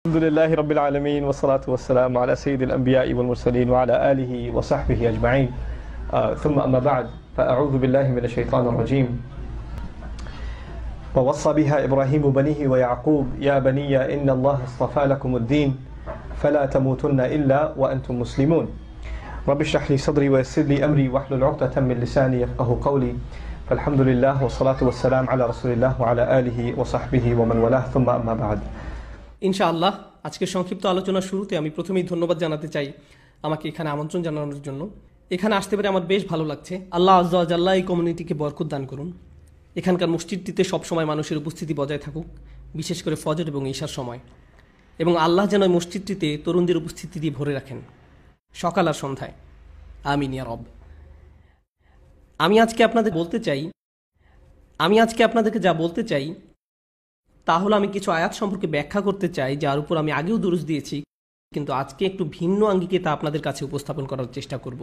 الحمد لله رب العالمين والصلاة والسلام على سيد الأنبياء والمرسلين وعلى آله وصحبه أجمعين ثم أما بعد فأعوذ بالله من الشيطان الرجيم ووصى بها إبراهيم بنيه ويعقوب يا بني إن الله اصطفى لكم الدين فلا تموتن إلا وأنتم مسلمون رب اشرح لي صدري ويسر لي أمري واحلل عقدة من لساني يفقهوا قولي فالحمد لله والصلاة والسلام على رسول الله وعلى آله وصحبه ومن والاه ثم أما بعد ইনশাআল্লাহ আজকের সংক্ষিপ্ত আলোচনার শুরুতে আমি প্রথমেই ধন্যবাদ জানাতে চাই আমাকে এখানে আমন্ত্রণ জানানোর জন্য। এখানে আসতে পেরে আমার বেশ ভালো লাগছে। আল্লাহ আজ্জা ওয়া জাল্লা এই কমিউনিটিকে বরকত দান করুন। এখানকার মসজিদটিতে সবসময় মানুষের উপস্থিতি বজায় থাকুক, বিশেষ করে ফজর এবং ঈশার সময়, এবং আল্লাহ যেন মসজিদটিতে তরুণদের উপস্থিতি দিয়ে ভরে রাখেন সকাল আর সন্ধ্যায়। আমিন ইয়া রব। আমি আজকে আপনাদেরকে যা বলতে চাই তাহলে আমি কিছু আয়াত সম্পর্কে ব্যাখ্যা করতে চাই, যার উপর আমি আগেও দুরূস দিয়েছি, কিন্তু আজকে একটু ভিন্ন আঙ্গিকে তা আপনাদের কাছে উপস্থাপন করার চেষ্টা করব।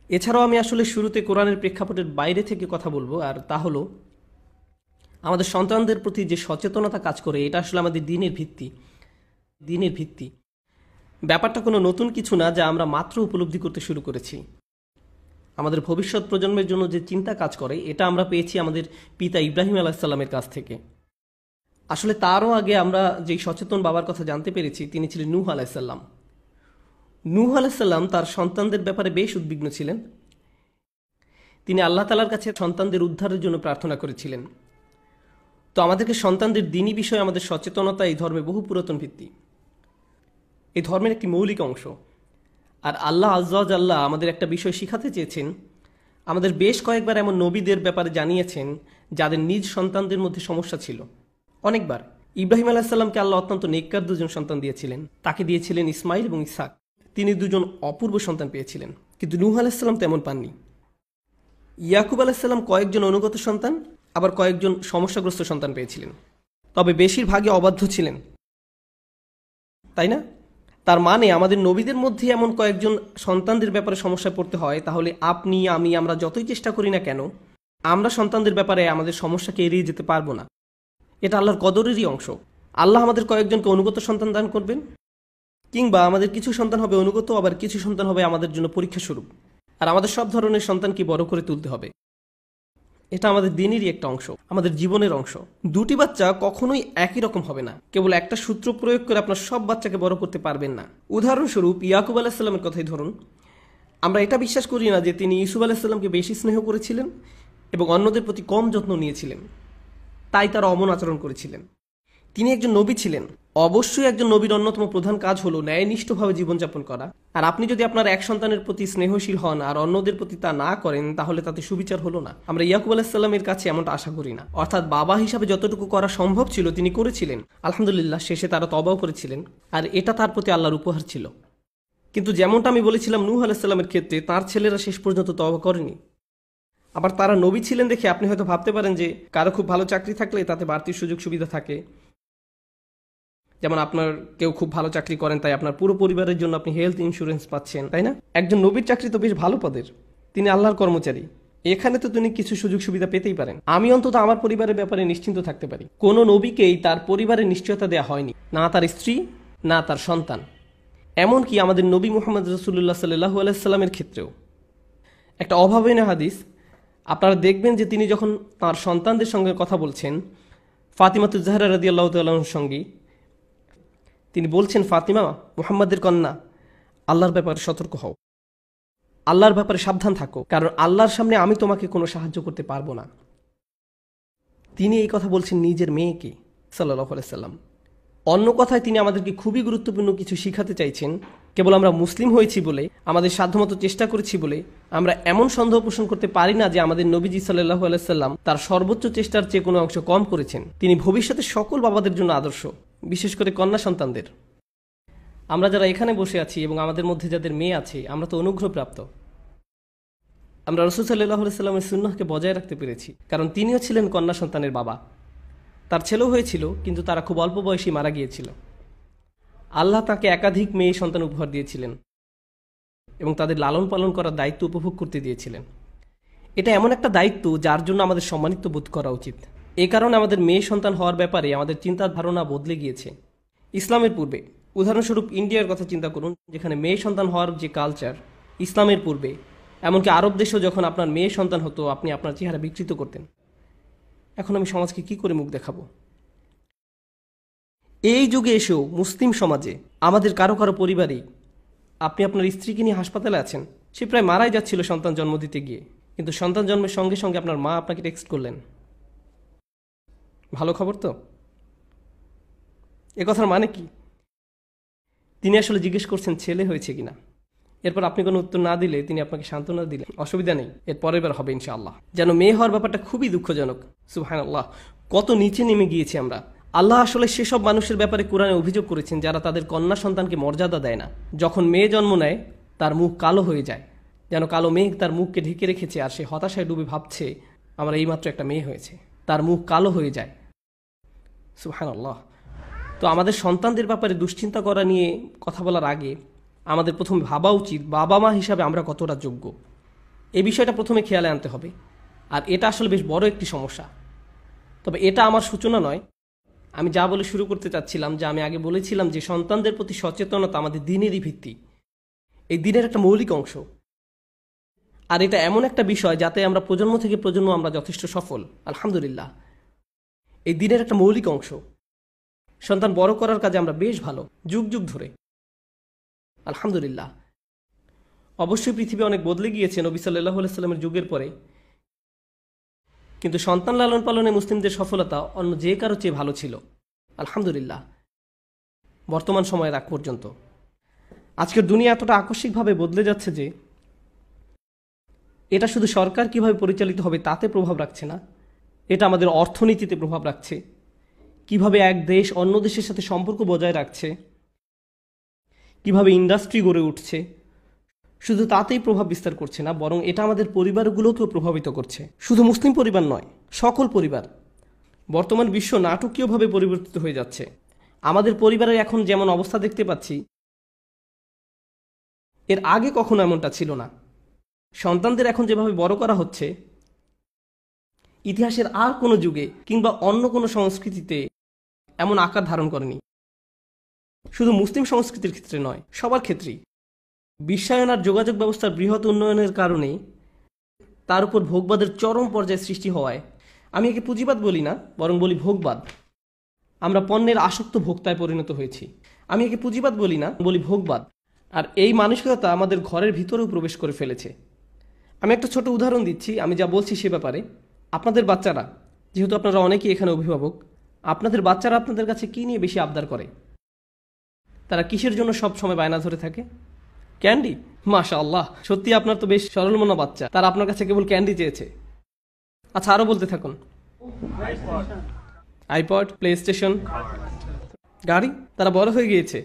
এছাড়াও আমি আসলে শুরুতে কোরআনের প্রেক্ষাপটের বাইরে থেকে কথা বলবো, আর তা হলো আমাদের সন্তানদের প্রতি যে সচেতনতা কাজ করে, এটা আসলে আমাদের দিনের ভিত্তি। ব্যাপারটা কোনো নতুন কিছু না, যা আমরা মাত্র উপলব্ধি করতে শুরু করেছি। আমাদের ভবিষ্যৎ প্রজন্মের জন্য যে চিন্তা কাজ করে, এটা আমরা পেয়েছি আমাদের পিতা ইব্রাহিম আলাইহিস সালামের কাছ থেকে। আসলে তারও আগে আমরা যেই সচেতন বাবার কথা জানতে পেরেছি, তিনি ছিলেন নূহ আলাইহিস সালাম। নূহ আলাইহিস সালাম তার সন্তানদের ব্যাপারে বেশ উদ্বিগ্ন ছিলেন। তিনি আল্লাহ তাআলার কাছে সন্তানদের উদ্ধারের জন্য প্রার্থনা করেছিলেন। তো আমাদেরকে সন্তানদের দ্বীনি বিষয়ে আমাদের সচেতনতা এই ধর্মে বহু পুরাতন ভিত্তি, এই ধর্মের একটি মৌলিক অংশ। আর আল্লাহ আজ্জা ওয়া জাল্লা আমাদের একটা বিষয় শিখাতে চেয়েছেন। আমাদের বেশ কয়েকবার এমন নবীদের ব্যাপারে জানিয়েছেন যাদের নিজ সন্তানদের মধ্যে সমস্যা ছিল। অনেকবার ইব্রাহিম আলাইহিস সালামকে আল্লাহ অত্যন্ত নেককার দুজন সন্তান দিয়েছিলেন। তাকে দিয়েছিলেন ইসমাইল এবং ইসহাক। তিনি দুজন অপূর্ব সন্তান পেয়েছিলেন, কিন্তু নূহ আলাইহিস সালাম তেমন পাননি। ইয়াকুব আলাইহিস সালাম কয়েকজন অনুগত সন্তান, আবার কয়েকজন সমস্যাগ্রস্ত সন্তান পেয়েছিলেন, তবে বেশিরভাগই অবাধ্য ছিলেন, তাই না? তার মানে আমাদের নবীদের মধ্যে এমন কয়েকজন সন্তানদের ব্যাপারে সমস্যায় পড়তে হয়, তাহলে আপনি আমরা যতই চেষ্টা করি না কেন, আমরা সন্তানদের ব্যাপারে আমাদের সমস্যাকে এড়িয়ে যেতে পারবো না। এটা আল্লাহর কদরেরই অংশ। আল্লাহ আমাদের কয়েকজনকে অনুগত সন্তান দান করবেন, কিংবা আমাদের কিছু সন্তান হবে অনুগত, আবার কিছু সন্তান হবে আমাদের জন্য পরীক্ষা স্বরূপ। আর আমাদের সব ধরনের সন্তানকে বড় করে তুলতে হবে। এটা আমাদের দিনেরই একটা অংশ, আমাদের জীবনের অংশ। দুটি বাচ্চা কখনোই একই রকম হবে না। কেবল একটা সূত্র প্রয়োগ করে আপনার সব বাচ্চাকে বড় করতে পারবেন না। উদাহরণস্বরূপ ইয়াকুব আলাইহিস সালামের কথাই ধরুন। আমরা এটা বিশ্বাস করি না যে তিনি ইউসুফ আলাইহিস সালামকে বেশি স্নেহ করেছিলেন এবং অন্যদের প্রতি কম যত্ন নিয়েছিলেন, তাই তারা অমন আচরণ করেছিলেন। তিনি একজন নবী ছিলেন। অবশ্যই একজন নবীর অন্যতম প্রধান কাজ হলো ন্যায়নিষ্ঠভাবে জীবনযাপন করা। আর আপনি যদি আপনার এক সন্তানের প্রতি স্নেহশীল হন আর অন্যদের প্রতি তা না করেন, তাহলে তাতে সুবিচার হলো না। আমরা ইয়াকুব আলাইহিস সালামের কাছে এমনটা আশা করি না। অর্থাৎ বাবা হিসাবে যতটুকু করা সম্ভব ছিল তিনি করেছিলেন। আলহামদুলিল্লাহ, শেষে তারা তওবাও করেছিলেন, আর এটা তার প্রতি আল্লাহর উপহার ছিল। কিন্তু যেমনটা আমি বলেছিলাম, নূহ আলাইহিস সালামের ক্ষেত্রে তার ছেলেরা শেষ পর্যন্ত তওবা করেনি। আবার তারা নবী ছিলেন দেখে আপনি হয়তো ভাবতে পারেন যে কারো খুব ভালো চাকরি থাকলে তাতে বাড়তি সুযোগ সুবিধা থাকে। যেমন আপনার কেউ খুব ভালো চাকরি করেন, তাই আপনার পুরো পরিবারের জন্য আপনি হেলথ ইন্স্যুরেন্স পাচ্ছেন, তাই না? একজন নবীর চাকরি তো বেশ ভালো পদের, তিনি আল্লাহর কর্মচারী। এখানে তো তিনি কিছু সুযোগ সুবিধা পেতেই পারেন। আমি অন্তত আমার পরিবারের ব্যাপারে নিশ্চিন্ত থাকতে পারি। কোনো নবীকেই তার পরিবারের নিশ্চয়তা দেওয়া হয়নি, না তার স্ত্রী, না তার সন্তান। এমনকি আমাদের নবী মুহাম্মদ রাসূলুল্লাহ সাল্লাল্লাহু আলাইহি সাল্লামের ক্ষেত্রেও একটা অভাবনীয় হাদিস আপনারা দেখবেন যে তিনি যখন তার সন্তানদের সঙ্গে কথা বলছেন, ফাতিমাতুজ জাহরা রাদিয়াল্লাহু তাআলার সঙ্গে, তিনি বলছেন, ফাতিমা, মুহাম্মাদের কন্যা, আল্লাহর ব্যাপারে সতর্ক হও, আল্লাহর ব্যাপারে সাবধান থাকো, কারণ আল্লাহর সামনে আমি তোমাকে কোনো সাহায্য করতে পারবো না। তিনি এই কথা বলছেন নিজের মেয়েকে সাল্লাল্লাহু আলাইহি সাল্লাম। অন্য কথায় তিনি আমাদেরকে খুবই গুরুত্বপূর্ণ কিছু শিখাতে চাইছেন। কেবল আমরা মুসলিম হয়েছি বলে, আমাদের সাধ্যমতো চেষ্টা করেছি বলে আমরা এমন সন্দেহ পোষণ করতে পারি না যে আমাদের নবীজি সাল্লাল্লাহু আলাইহি সাল্লাম তার সর্বোচ্চ চেষ্টার চেয়ে কোনো অংশ কম করেছেন। তিনি ভবিষ্যতে সকল বাবাদের জন্য আদর্শ, বিশেষ করে কন্যা সন্তানদের। আমরা যারা এখানে বসে আছি এবং আমাদের মধ্যে যাদের মেয়ে আছে, আমরা তো অনুগ্রহপ্রাপ্ত। আমরা রাসূল সাল্লাল্লাহু আলাইহি সাল্লামের সুন্নাহকে বজায় রাখতে পেরেছি, কারণ তিনিও ছিলেন কন্যা সন্তানের বাবা। তার ছেলেও হয়েছিল, কিন্তু তারা খুব অল্প বয়সেই মারা গিয়েছিল। আল্লাহ তাকে একাধিক মেয়ে সন্তান উপহার দিয়েছিলেন এবং তাদের লালন পালন করার দায়িত্ব উপভোগ করতে দিয়েছিলেন। এটা এমন একটা দায়িত্ব যার জন্য আমাদের সম্মানিত বোধ করা উচিত। এ কারণে আমাদের মেয়ে সন্তান হওয়ার ব্যাপারে আমাদের চিন্তার ধারণা বদলে গিয়েছে। ইসলামের পূর্বে, উদাহরণস্বরূপ ইন্ডিয়ার কথা চিন্তা করুন, যেখানে মেয়ে সন্তান হওয়ার যে কালচার ইসলামের পূর্বে, এমনকি আরব দেশেও যখন আপনার মেয়ে সন্তান হতো আপনি আপনার চেহারা বিকৃত করতেন। এখন আমি সমাজকে কি করে মুখ দেখাবো? এই যুগে এসেও মুসলিম সমাজে আমাদের কারো কারো পরিবারেই আপনি আপনার স্ত্রীকে নিয়ে হাসপাতালে আছেন, সে প্রায় মারাই যাচ্ছিল সন্তান জন্ম দিতে গিয়ে, কিন্তু সন্তান জন্মের সঙ্গে সঙ্গে আপনার মা আপনাকে টেক্সট করলেন। ভালো খবর তো? এ কথার মানে কি? তিনি আসলে জিজ্ঞেস করছেন ছেলে হয়েছে কিনা। এরপর আপনি কোনো উত্তর না দিলে তিনি আপনাকে সান্ত্বনা দিলেন, অসুবিধা নেই, এর পরের বার হবে ইনশাআল্লাহ। যেন মেয়ে হওয়ার ব্যাপারটা খুবই দুঃখজনক। সুবহানাল্লাহ, কত নিচে নেমে গিয়েছি আমরা। আল্লাহ আসলে সেসব মানুষের ব্যাপারে কোরআনে অভিযোগ করেছেন যারা তাদের কন্যা সন্তানকে মর্যাদা দেয় না। যখন মেয়ে জন্ম নেয় তার মুখ কালো হয়ে যায়, যেন কালো মেঘ তার মুখকে ঢেকে রেখেছে, আর সে হতাশায় ডুবে ভাবছে আমার এইমাত্র একটা মেয়ে হয়েছে। তার মুখ কালো হয়ে যায়। সুবহানাল্লাহ। তো আমাদের সন্তানদের ব্যাপারে দুশ্চিন্তা করা নিয়ে কথা বলার আগে আমাদের প্রথমে ভাবা উচিত বাবা মা হিসাবে আমরা কতটা যোগ্য। এই বিষয়টা প্রথমে খেয়ালে আনতে হবে। আর এটা আসলে বেশ বড় একটি সমস্যা। তবে এটা আমার সূচনা নয়। আমি যা বলে শুরু করতে চাচ্ছিলাম, যে আমি আগে বলেছিলাম যে সন্তানদের প্রতি সচেতনতা আমাদের দিনেরই ভিত্তি, এই দিনের একটা মৌলিক অংশ। আর এটা এমন একটা বিষয় যাতে আমরা প্রজন্ম থেকে প্রজন্ম আমরা যথেষ্ট সফল, আলহামদুলিল্লাহ। এই দিনের একটা মৌলিক অংশ। সন্তান বড় করার কাজে আমরা বেশ ভালো, যুগ যুগ ধরে, আলহামদুলিল্লাহ। অবশ্যই পৃথিবী অনেক বদলে গিয়েছে নবী সাল্লাল্লাহু আলাইহি সাল্লামের যুগের পরে, কিন্তু সন্তান লালন পালনে মুসলিমদের সফলতা অন্য যে কারো চেয়ে ভালো ছিল, আলহামদুলিল্লাহ, বর্তমান সময়ের আগ পর্যন্ত। আজকের দুনিয়া এতটা আকস্মিকভাবে বদলে যাচ্ছে যে এটা শুধু সরকার কিভাবে পরিচালিত হবে তাতে প্রভাব রাখছে না, এটা আমাদের অর্থনীতিতে প্রভাব রাখছে। কিভাবে এক দেশ অন্য দেশের সাথে সম্পর্ক বজায় রাখছে, কিভাবে ইন্ডাস্ট্রি গড়ে উঠছে, শুধু তাতেই প্রভাব বিস্তার করছে না, বরং এটা আমাদের পরিবারগুলোকেও প্রভাবিত করছে। শুধু মুসলিম পরিবার নয়, সকল পরিবার। বর্তমান বিশ্ব নাটকীয়ভাবে পরিবর্তিত হয়ে যাচ্ছে। আমাদের পরিবারের এখন যেমন অবস্থা দেখতে পাচ্ছি, এর আগে কখনো এমনটা ছিল না। সন্তানদের এখন যেভাবে বড় করা হচ্ছে, ইতিহাসের আর কোনো যুগে কিংবা অন্য কোনো সংস্কৃতিতে এমন আকার ধারণ করেনি। শুধু মুসলিম সংস্কৃতির ক্ষেত্রে নয়, সবার ক্ষেত্রেই। বিশ্বায়ন আর যোগাযোগ ব্যবস্থার বৃহৎ উন্নয়নের কারণে তার উপর ভোগবাদের চরম পর্যায়ে সৃষ্টি হওয়ায়, আমি একে পুঁজিবাদ বলি না, বরং বলি ভোগবাদ। আমরা পণ্যের আসক্ত ভোক্তায় পরিণত হয়েছি। আমি একে পুঁজিবাদ বলি না, বলি ভোগবাদ। আর এই মানসিকতা আমাদের ঘরের ভিতরেও প্রবেশ করে ফেলেছে। আমি একটা ছোট উদাহরণ দিচ্ছি। আমি যা বলছি সে ব্যাপারে, আপনাদের বাচ্চারা, যেহেতু আপনারা অনেকেই এখানে অভিভাবক, আপনাদের বাচ্চারা আপনাদের কাছে কি নিয়ে বেশি আবদার করে? তারা কিসের জন্য সব সময় বায়না ধরে থাকে? ক্যান্ডি। মাশাআল্লাহ, সত্যি আপনার তো বেশ সরল মনা বাচ্চা, তারা আপনার কাছে কেবল ক্যান্ডি চেয়েছে। আচ্ছা, আরো বলতে থাকুন। আইপড, প্লে স্টেশন, গাড়ি। তারা বড় হয়ে গিয়েছে,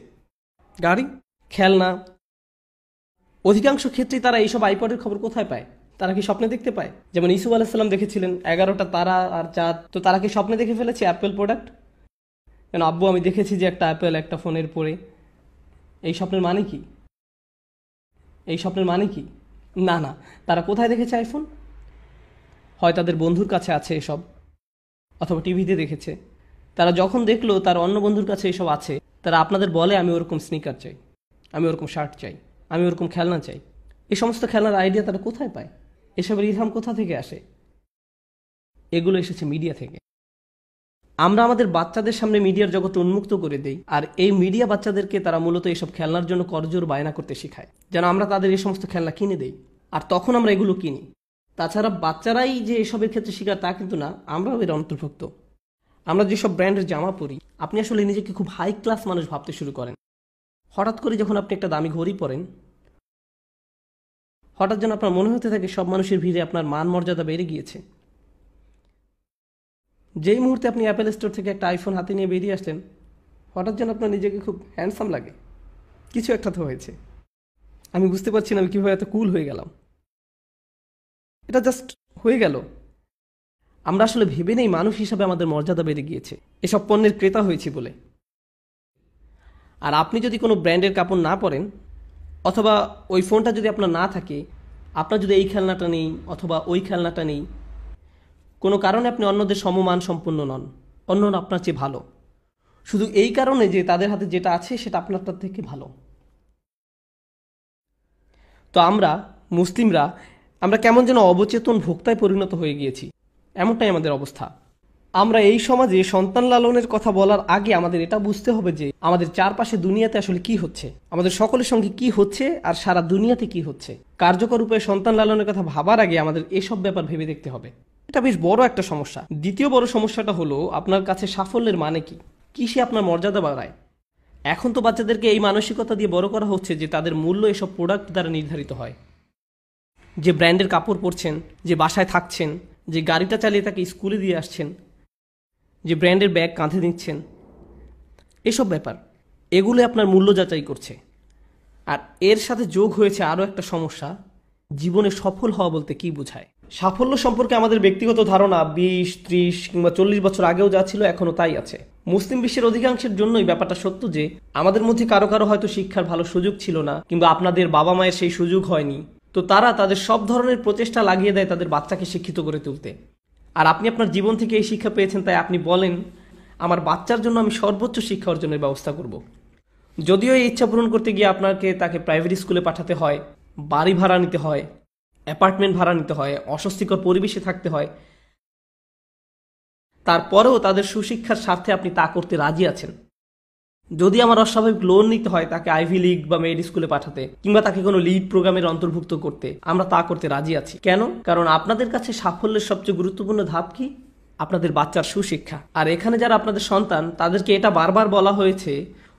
গাড়ি, খেলনা। অধিকাংশ ক্ষেত্রেই তারা এইসব আইপডের খবর কোথায় পায়? তারা কি স্বপ্নে দেখতে পায়? যেমন ইসুফ আলাইহিস সালাম দেখেছিলেন 11টা তারা আর চাঁদ, তো তারা কি স্বপ্নে দেখে ফেলেছে অ্যাপেল প্রোডাক্ট? কেন আব্বু, আমি দেখেছি যে একটা অ্যাপেল একটা ফোনের পরে। এই স্বপ্নের মানে কি? এই স্বপ্নের মানে কি? না না, তারা কোথায় দেখেছে আইফোন? হয় তাদের বন্ধুর কাছে আছে এসব, অথবা টিভিতে দেখেছে। তারা যখন দেখলো তার অন্য বন্ধুর কাছে এসব আছে, তারা আপনাদের বলে আমি ওরকম স্নিকার চাই, আমি ওরকম শার্ট চাই, আমি ওরকম খেলনা চাই। এই সমস্ত খেলনার আইডিয়া তারা কোথায় পায়? এসবের ইলহাম কোথা থেকে আসে? এগুলো এসেছে মিডিয়া থেকে। আমরা আমাদের বাচ্চাদের সামনে মিডিয়ার জগৎ উন্মুক্ত করে দেই, আর এই মিডিয়া বাচ্চাদেরকে তারা মূলত এসব খেলনার জন্য করজোর বায়না করতে শেখায়, যেন আমরা তাদের এই সমস্ত খেলনা কিনে দেই। আর তখন আমরা এগুলো কিনি। তাছাড়া বাচ্চারাই যে এসবের ক্ষেত্রে শিকার তা কিন্তু না, আমরাও এর অন্তর্ভুক্ত। আমরা যেসব ব্র্যান্ডের জামা পরি, আপনি আসলে নিজেকে খুব হাই ক্লাস মানুষ ভাবতে শুরু করেন। হঠাৎ করে যখন আপনি একটা দামি ঘড়ি পরেন, হঠাৎ যেন আপনার মনে হতে থাকে সব মানুষের ভিড়ে আপনার মান মর্যাদা বেড়ে গিয়েছে। যেই মুহূর্তে আপনি অ্যাপেল স্টোর থেকে একটা আইফোন হাতে নিয়ে বেরিয়ে আসলেন, হঠাৎ যেন আপনার নিজেকে খুব হ্যান্ডসাম লাগে। কিছু একটা তো হয়েছে। আমি বুঝতে পারছি না আমি কীভাবে এত কুল হয়ে গেলাম। এটা জাস্ট হয়ে গেল। আমরা আসলে ভেবে নেই মানুষ হিসাবে আমাদের মর্যাদা বেড়ে গিয়েছে এসব পণ্যের ক্রেতা হয়েছি বলে। আর আপনি যদি কোনো ব্র্যান্ডের কাপড় না পরেন, অথবা ওই ফোনটা যদি আপনার না থাকে, আপনার যদি এই খেলনাটা নেই অথবা ওই খেলনাটা নেই, কোনো কারণে আপনি অন্যদের সমমান সম্পন্ন নন, অন্যরা আপনার চেয়ে ভালো, শুধু এই কারণে যে তাদের হাতে যেটা আছে সেটা আপনারটার থেকে ভালো। তো আমরা মুসলিমরা আমরা কেমন যেন অবচেতন ভোক্তায় পরিণত হয়ে গিয়েছি, এমনটাই আমাদের অবস্থা। আমরা এই সমাজে সন্তান লালনের কথা বলার আগে আমাদের এটা বুঝতে হবে যে আমাদের চারপাশে দুনিয়াতে আসলে কি হচ্ছে, আমাদের সকলের সঙ্গে কি হচ্ছে, আর সারা দুনিয়াতে কি হচ্ছে। কার্যকর উপায়ে সন্তান লালনের কথা ভাবার আগে আমাদের এসব ব্যাপার ভেবে দেখতে হবে। এটা বেশ বড় একটা সমস্যা। দ্বিতীয় বড় সমস্যাটা হলো আপনার কাছে সাফল্যের মানে কি, কি সে আপনার মর্যাদা বাড়ায়। এখন তো বাচ্চাদেরকে এই মানসিকতা দিয়ে বড় করা হচ্ছে যে তাদের মূল্য এসব প্রোডাক্ট দ্বারা নির্ধারিত হয়। যে ব্র্যান্ডের কাপড় পরছেন, যে বাসায় থাকছেন, যে গাড়িটা চালিয়ে তাকে স্কুলে দিয়ে আসছেন, যে ব্র্যান্ডের ব্যাগ কাঁধে নিচ্ছেন, এসব ব্যাপার এগুলো আপনার মূল্য যাচাই করছে। আর এর সাথে যোগ হয়েছে আরও একটা সমস্যা, জীবনে সফল হওয়া বলতে কি বোঝায়। সাফল্য সম্পর্কে আমাদের ব্যক্তিগত ধারণা 20, 30 কিংবা 40 বছর আগেও যা ছিল এখনও তাই আছে। মুসলিম বিশ্বের অধিকাংশের জন্যই ব্যাপারটা সত্য যে আমাদের মধ্যে কারো কারো হয়তো শিক্ষার ভালো সুযোগ ছিল না, কিংবা আপনাদের বাবা মায়ের সেই সুযোগ হয়নি, তো তারা তাদের সব ধরনের প্রচেষ্টা লাগিয়ে দেয় তাদের বাচ্চাকে শিক্ষিত করে তুলতে। আর আপনি আপনার জীবন থেকে এই শিক্ষা পেয়েছেন, তাই আপনি বলেন আমার বাচ্চার জন্য আমি সর্বোচ্চ শিক্ষা অর্জনের ব্যবস্থা করব। যদিও এই ইচ্ছা পূরণ করতে গিয়ে তাকে প্রাইভেট স্কুলে পাঠাতে হয়, বাড়ি ভাড়া নিতে হয়, অ্যাপার্টমেন্ট ভাড়া নিতে হয়, অস্বস্তিকর পরিবেশে থাকতে হয়, তারপরেও তাদের সুশিক্ষার স্বার্থে আপনি তা করতে রাজি আছেন। যদি আমার অস্বাভাবিক লোন নিতে হয় তাকে আইভি লিগ বা মেড স্কুলে পাঠাতে, কিংবা তাকে কোনো লিড প্রোগ্রামের অন্তর্ভুক্ত করতে, আমরা তা করতে রাজি আছি। কেন? কারণ আপনাদের কাছে সাফল্যের সবচেয়ে গুরুত্বপূর্ণ ধাপ কি? আপনাদের বাচ্চার সুশিক্ষা। আর এখানে যারা আপনাদের সন্তান তাদেরকে এটা বারবার বলা হয়েছে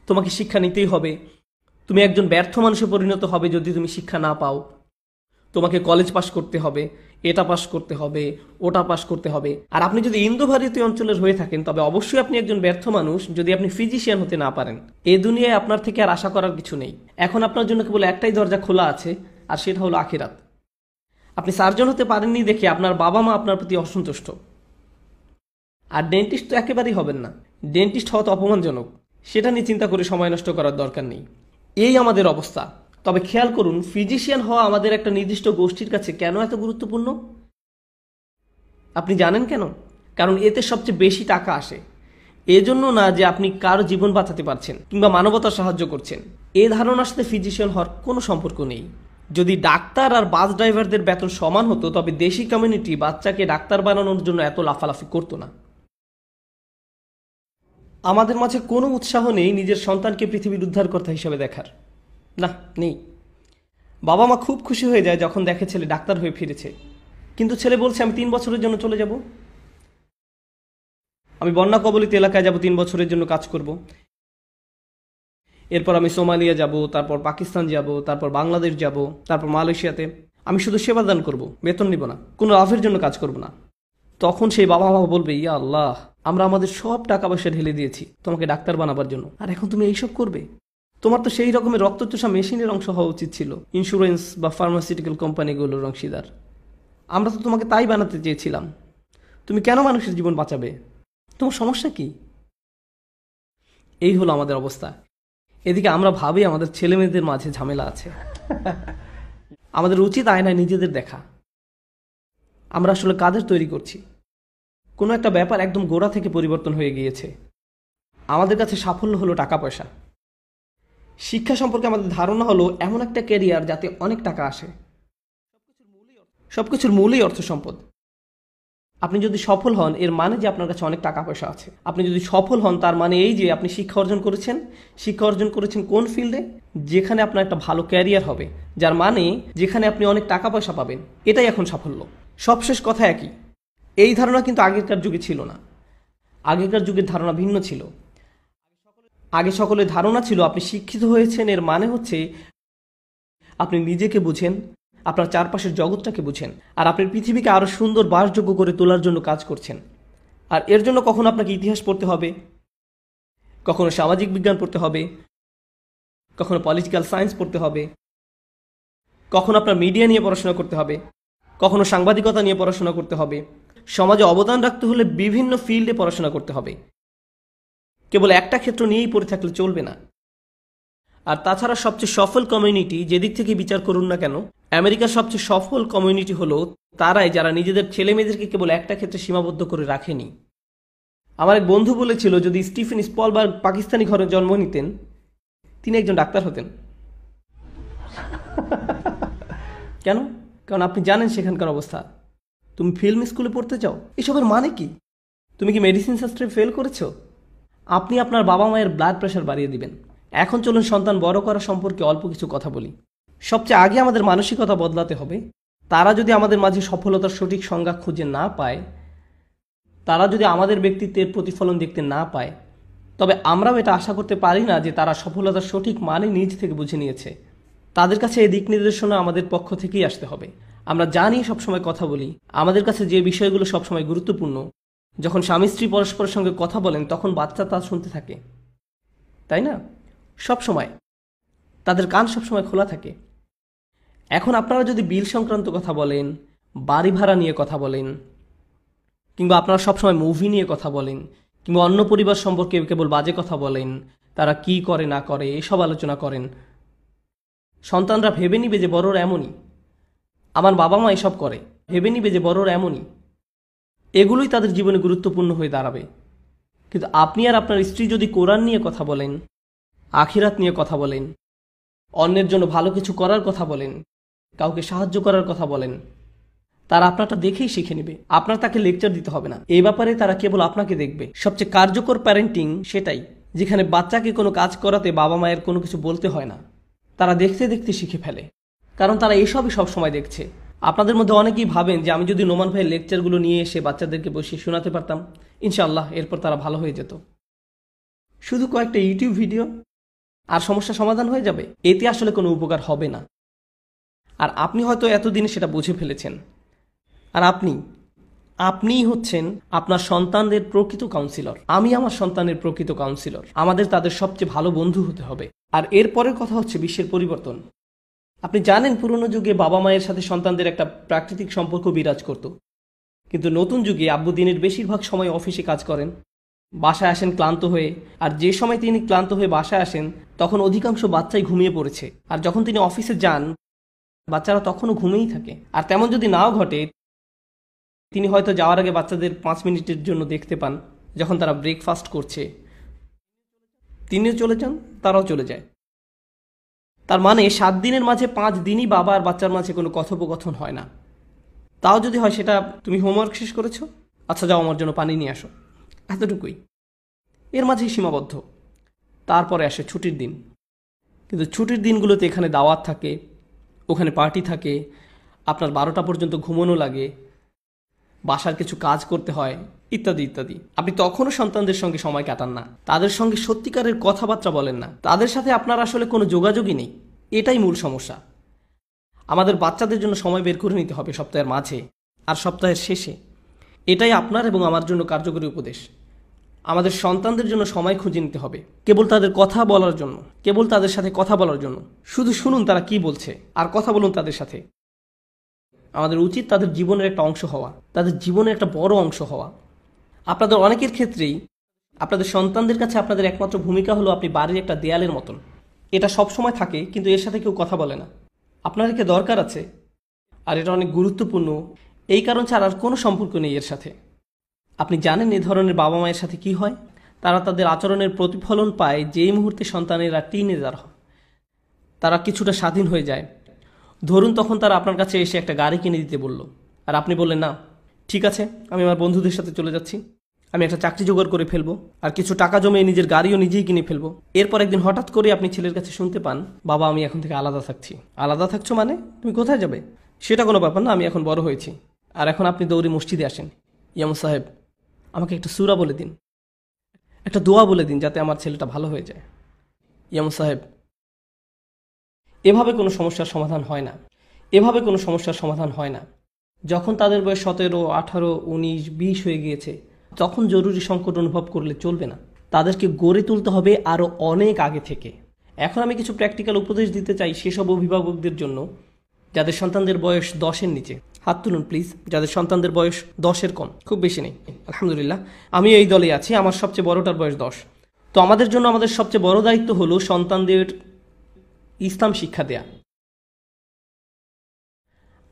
তোমাকে শিক্ষা নিতেই হবে, তুমি একজন ব্যর্থ মানুষে পরিণত হবে যদি তুমি শিক্ষা না পাও, তোমাকে কলেজ পাস করতে হবে, এটা পাস করতে হবে, ওটা পাস করতে হবে। আর আপনি যদি ইন্দো ভারতীয় অঞ্চলের হয়ে থাকেন তবে অবশ্যই আপনি একজন ব্যর্থ মানুষ যদি আপনি ফিজিশিয়ান হতে না পারেন। এই দুনিয়ায় আপনার থেকে আর আশা করার কিছু নেই। এখন আপনার জন্য কেবল একটাই দরজা খোলা আছে, আর সেটা হলো আখিরাত। আপনি সার্জন হতে পারেননি দেখে আপনার বাবা মা আপনার প্রতি অসন্তুষ্ট। আর ডেন্টিস্ট তো একেবারেই হবেন না, ডেন্টিস্ট হওয়া তো অপমানজনক, সেটা নিয়ে চিন্তা করে সময় নষ্ট করার দরকার নেই। এই আমাদের অবস্থা। তবে খেয়াল করুন, ফিজিশিয়ান হওয়া আমাদের একটা নির্দিষ্ট গোষ্ঠীর কাছে কেন এত গুরুত্বপূর্ণ আপনি জানেন কেন? কারণ এতে সবচেয়ে বেশি টাকা আসে। এজন্য না যে আপনি কারো জীবন বাঁচাতে পারছেন কিংবা মানবতার সাহায্য করছেন, এ ধারণার সাথে ফিজিশিয়ান হওয়ার কোনো সম্পর্ক নেই। যদি ডাক্তার আর বাস ড্রাইভারদের বেতন সমান হতো তবে দেশি কমিউনিটি বাচ্চাকে ডাক্তার বানানোর জন্য এত লাফালাফি করতো না। আমাদের মাঝে কোনো উৎসাহ নেই নিজের সন্তানকে পৃথিবীর উদ্ধারকর্তা হিসেবে দেখার। না, নেই। বাবা মা খুব খুশি হয়ে যায় যখন দেখে ছেলে ডাক্তার হয়ে ফিরেছে, কিন্তু ছেলে বলছে আমি 3 বছরের জন্য চলে যাব, আমি বন্যা কবলিত এলাকায় যাব, 3 বছরের জন্য কাজ করব, এরপর আমি সোমালিয়া যাব, তারপর পাকিস্তান যাব, তারপর বাংলাদেশ যাব, তারপর মালয়েশিয়াতে। আমি শুধু সেবাদান করব, বেতন নিব না, কোনো লাভের জন্য কাজ করব না। তখন সেই বাবা মা বলবে, ইয়া আল্লাহ, আমরা আমাদের সব টাকা পয়সা ঢেলে দিয়েছি তোমাকে ডাক্তার বানাবার জন্য, আর এখন তুমি এইসব করবে? তোমার তো সেই রকমের রক্তচোষা মেশিনের অংশ হওয়া উচিত ছিল, ইন্স্যুরেন্স বা ফার্মাসিউটিক্যাল কোম্পানিগুলোর অংশীদার। আমরা তো তোমাকে তাই বানাতে চেয়েছিলাম। তুমি কেন মানুষের জীবন বাঁচাবে? তোমার সমস্যা কি? এই হলো আমাদের অবস্থা। এদিকে আমরা ভাবি আমাদের ছেলে মেয়েদের মাঝে ঝামেলা আছে। আমাদের উচিত আয়নায় নিজেদের দেখা। আমরা আসলে কাদের তৈরি করছি? কোনো একটা ব্যাপার একদম গোড়া থেকে পরিবর্তন হয়ে গিয়েছে। আমাদের কাছে সাফল্য হলো টাকা পয়সা। শিক্ষা সম্পর্কে আমাদের ধারণা হলো এমন একটা ক্যারিয়ার যাতে অনেক টাকা আসে। সবকিছুর মূলই অর্থ সম্পদ। আপনি যদি সফল হন এর মানে যে আপনার কাছে অনেক টাকা পয়সা আছে। আপনি যদি সফল হন তার মানে এই যে আপনি শিক্ষা অর্জন করেছেন। শিক্ষা অর্জন করেছেন কোন ফিল্ডে? যেখানে আপনার একটা ভালো ক্যারিয়ার হবে, যার মানে যেখানে আপনি অনেক টাকা পয়সা পাবেন। এটাই এখন সাফল্য। সবশেষ কথা একই। এই ধারণা কিন্তু আগেকার যুগে ছিল না। আগেকার যুগের ধারণা ভিন্ন ছিল। আগে সকলের ধারণা ছিল আপনি শিক্ষিত হয়েছেন এর মানে হচ্ছে আপনি নিজেকে বুঝেন, আপনার চারপাশের জগৎটাকে বুঝেন, আর আপনি পৃথিবীকে আরো সুন্দর বাসযোগ্য করে তোলার জন্য কাজ করছেন। আর এর জন্য কখনো আপনাকে ইতিহাস পড়তে হবে, কখনো সামাজিক বিজ্ঞান পড়তে হবে, কখনো পলিটিক্যাল সায়েন্স পড়তে হবে, কখনো আপনার মিডিয়া নিয়ে পড়াশোনা করতে হবে, কখনো সাংবাদিকতা নিয়ে পড়াশোনা করতে হবে। সমাজে অবদান রাখতে হলে বিভিন্ন ফিল্ডে পড়াশোনা করতে হবে। কেবল একটা ক্ষেত্র নিয়েই পড়ে থাকলে চলবে না। আর তাছাড়া সবচেয়ে সফল কমিউনিটি যেদিক থেকে বিচার করুন না কেন, আমেরিকার সবচেয়ে সফল কমিউনিটি হলো তারাই যারা নিজেদের ছেলে মেয়েদেরকে কেবল একটা ক্ষেত্রে সীমাবদ্ধ করে রাখেনি। আমার এক বন্ধু বলেছিল যদি স্টিফেন স্পলবার্গ পাকিস্তানি ঘরে জন্ম নিতেন তিনি একজন ডাক্তার হতেন। কেন? কারণ আপনি জানেন সেখানকার অবস্থা। তুমি ফিল্ম স্কুলে পড়তে চাও, এসবের মানে কি? তুমি কি মেডিসিন শাস্ত্রে ফেল করেছো? আপনি আপনার বাবা মায়ের ব্লাড প্রেশার বাড়িয়ে দিবেন। এখন চলুন সন্তান বড় করা সম্পর্কে অল্প কিছু কথা বলি। সবচেয়ে আগে আমাদের মানসিকতা বদলাতে হবে। তারা যদি আমাদের মাঝে সফলতার সঠিক সংজ্ঞা খুঁজে না পায়, তারা যদি আমাদের ব্যক্তিত্বের প্রতিফলন দেখতে না পায়, তবে আমরাও এটা আশা করতে পারি না যে তারা সফলতার সঠিক মানে নিজ থেকে বুঝে নিয়েছে। তাদের কাছে এই দিক নির্দেশনা আমাদের পক্ষ থেকেই আসতে হবে। আমরা জানি সবসময় কথা বলি, আমাদের কাছে যে বিষয়গুলো সবসময় গুরুত্বপূর্ণ, যখন স্বামী স্ত্রী পরস্পরের সঙ্গে কথা বলেন তখন বাচ্চা তা শুনতে থাকে, তাই না? সবসময় তাদের কান সবসময় খোলা থাকে। এখন আপনারা যদি বিল সংক্রান্ত কথা বলেন, বাড়ি ভাড়া নিয়ে কথা বলেন, কিংবা আপনারা সবসময় মুভি নিয়ে কথা বলেন, কিংবা অন্য পরিবার সম্পর্কে কেবল বাজে কথা বলেন, তারা কি করে না করে এসব আলোচনা করেন, সন্তানরা ভেবে নিবে যে বড়রা এমনই, আমার বাবা মা এসব করে, ভেবে নিবে যে বড়রা এমনই। এগুলোই তাদের জীবনে গুরুত্বপূর্ণ হয়ে দাঁড়াবে। কিন্তু আপনি আর আপনার স্ত্রী যদি কোরআন নিয়ে কথা বলেন, আখিরাত নিয়ে কথা বলেন, অন্যের জন্য ভালো কিছু করার কথা বলেন, কাউকে সাহায্য করার কথা বলেন, তারা আপনারটা দেখেই শিখে নেবে। আপনার তাকে লেকচার দিতে হবে না। এই ব্যাপারে তারা কেবল আপনাকে দেখবে। সবচেয়ে কার্যকর প্যারেন্টিং সেটাই, যেখানে বাচ্চাকে কোনো কাজ করাতে বাবা মায়ের কোনো কিছু বলতে হয় না। তারা দেখতে দেখতে শিখে ফেলে, কারণ তারা এসবই সবসময় দেখছে। আপনাদের মধ্যে অনেকেই ভাবেন যে আমি যদি নোমান ভাইয়ের লেকচারগুলো নিয়ে এসে বাচ্চাদেরকে বসিয়ে শোনাতে পারতাম, ইনশাআল্লাহ এরপর তারা ভালো হয়ে যেত। শুধু কয়েকটা ইউটিউব ভিডিও আর সমস্যা সমাধান হয়ে যাবে, এতে আসলে কোনো উপকার হবে না। আর আপনি হয়তো এতদিনে সেটা বুঝে ফেলেছেন। আর আপনিই হচ্ছেন আপনার সন্তানদের প্রকৃত কাউন্সিলর। আমি আমার সন্তানের প্রকৃত কাউন্সিলর। আমাদের তাদের সবচেয়ে ভালো বন্ধু হতে হবে। আর এরপরের কথা হচ্ছে বিশ্বের পরিবর্তন। আপনি জানেন পুরনো যুগে বাবা মায়ের সাথে সন্তানদের একটা প্রাকৃতিক সম্পর্ক বিরাজ করত, কিন্তু নতুন যুগে আব্বু দিনের বেশিরভাগ সময় অফিসে কাজ করেন, বাসায় আসেন ক্লান্ত হয়ে। আর যে সময় তিনি ক্লান্ত হয়ে বাসায় আসেন তখন অধিকাংশ বাচ্চাই ঘুমিয়ে পড়েছে। আর যখন তিনি অফিসে যান বাচ্চারা তখনও ঘুমিয়েই থাকে। আর তেমন যদি নাও ঘটে, তিনি হয়তো যাওয়ার আগে বাচ্চাদের 5 মিনিটের জন্য দেখতে পান, যখন তারা ব্রেকফাস্ট করছে। তিনিও চলে যান, তারাও চলে যায়। তার মানে 7 দিনের মাঝে 5 দিনই বাবা আর বাচ্চার মাঝে কোনো কথোপকথন হয় না। তাও যদি হয় সেটা তুমি হোমওয়ার্ক শেষ করেছো, আচ্ছা যাও আমার জন্য পানি নিয়ে আসো, এতটুকুই। এর মাঝেই সীমাবদ্ধ। তারপরে আসে ছুটির দিন। কিন্তু ছুটির দিনগুলোতে এখানে দাওয়াত থাকে, ওখানে পার্টি থাকে, আপনার 12টা পর্যন্ত ঘুমানো লাগে, বাসার কিছু কাজ করতে হয়, ইত্যাদি ইত্যাদি। আপনি তখনও সন্তানদের সঙ্গে সময় কাটান না, তাদের সঙ্গে সত্যিকারের কথাবার্তা বলেন না, তাদের সাথে আপনার আসলে কোনো যোগাযোগই নেই। এটাই মূল সমস্যা। আমাদের বাচ্চাদের জন্য সময় বের করে নিতে হবে সপ্তাহের মাঝে আর সপ্তাহের শেষে। এটাই আপনার এবং আমার জন্য কার্যকরী উপদেশ। আমাদের সন্তানদের জন্য সময় খুঁজে নিতে হবে, কেবল তাদের কথা বলার জন্য, কেবল তাদের সাথে কথা বলার জন্য। শুধু শুনুন তারা কি বলছে আর কথা বলুন তাদের সাথে। আমাদের উচিত তাদের জীবনের একটা অংশ হওয়া, তাদের জীবনের একটা বড় অংশ হওয়া। আপনাদের অনেকের ক্ষেত্রেই আপনাদের সন্তানদের কাছে আপনাদের একমাত্র ভূমিকা হলো আপনি বাড়ির একটা দেয়ালের মতন। এটা সবসময় থাকে, কিন্তু এর সাথে কেউ কথা বলে না। আপনার একে দরকার আছে, আর এটা অনেক গুরুত্বপূর্ণ। এই কারণ ছাড়া আর কোনো সম্পর্ক নেই এর সাথে। আপনি জানেন এই ধরনের বাবা মায়ের সাথে কি হয়? তারা তাদের আচরণের প্রতিফলন পায় যেই মুহূর্তে সন্তানেরা টিনেজার হয়, তারা কিছুটা স্বাধীন হয়ে যায়। ধরুন তখন তারা আপনার কাছে এসে একটা গাড়ি কিনে দিতে বলল, আর আপনি বললেন না, ঠিক আছে আমি আমার বন্ধুদের সাথে চলে যাচ্ছি, আমি একটা চাকরি জোগাড় করে ফেলবো, আর কিছু টাকা জমিয়ে নিজের গাড়িও নিজেই কিনে ফেলবো। এরপর একদিন হঠাৎ করে আপনি ছেলের কাছে শুনতে পান, বাবা আমি এখন থেকে আলাদা থাকছি। আলাদা থাকছো মানে? তুমি কোথায় যাবে? সেটা কোনো ব্যাপার না, আমি এখন বড় হয়েছি। আর এখন আপনি দৌড়ে মসজিদে আসেন, ইয়ামু সাহেব আমাকে একটা সূরা বলে দিন, একটা দোয়া বলে দিন যাতে আমার ছেলেটা ভালো হয়ে যায়। ইয়ামু সাহেব, এভাবে কোনো সমস্যার সমাধান হয় না। এভাবে কোনো সমস্যার সমাধান হয় না। যখন তাদের বয়স 17, 18, 19, 20 হয়ে গিয়েছে, তখন জরুরি সংকট অনুভব করলে চলবে না। তাদেরকে গড়ে তুলতে হবে আরও অনেক আগে থেকে। এখন আমি কিছু প্র্যাকটিক্যাল উপদেশ দিতে চাই সেসব অভিভাবকদের জন্য যাদের সন্তানদের বয়স 10-এর নিচে। হাত তুলুন প্লিজ, যাদের সন্তানদের বয়স 10-এর কম। খুব বেশি নেই, আলহামদুলিল্লাহ। আমি এই দলে আছি, আমার সবচেয়ে বড়টার বয়স 10। তো আমাদের জন্য আমাদের সবচেয়ে বড় দায়িত্ব হলো সন্তানদের ইসলাম শিক্ষা দেয়া।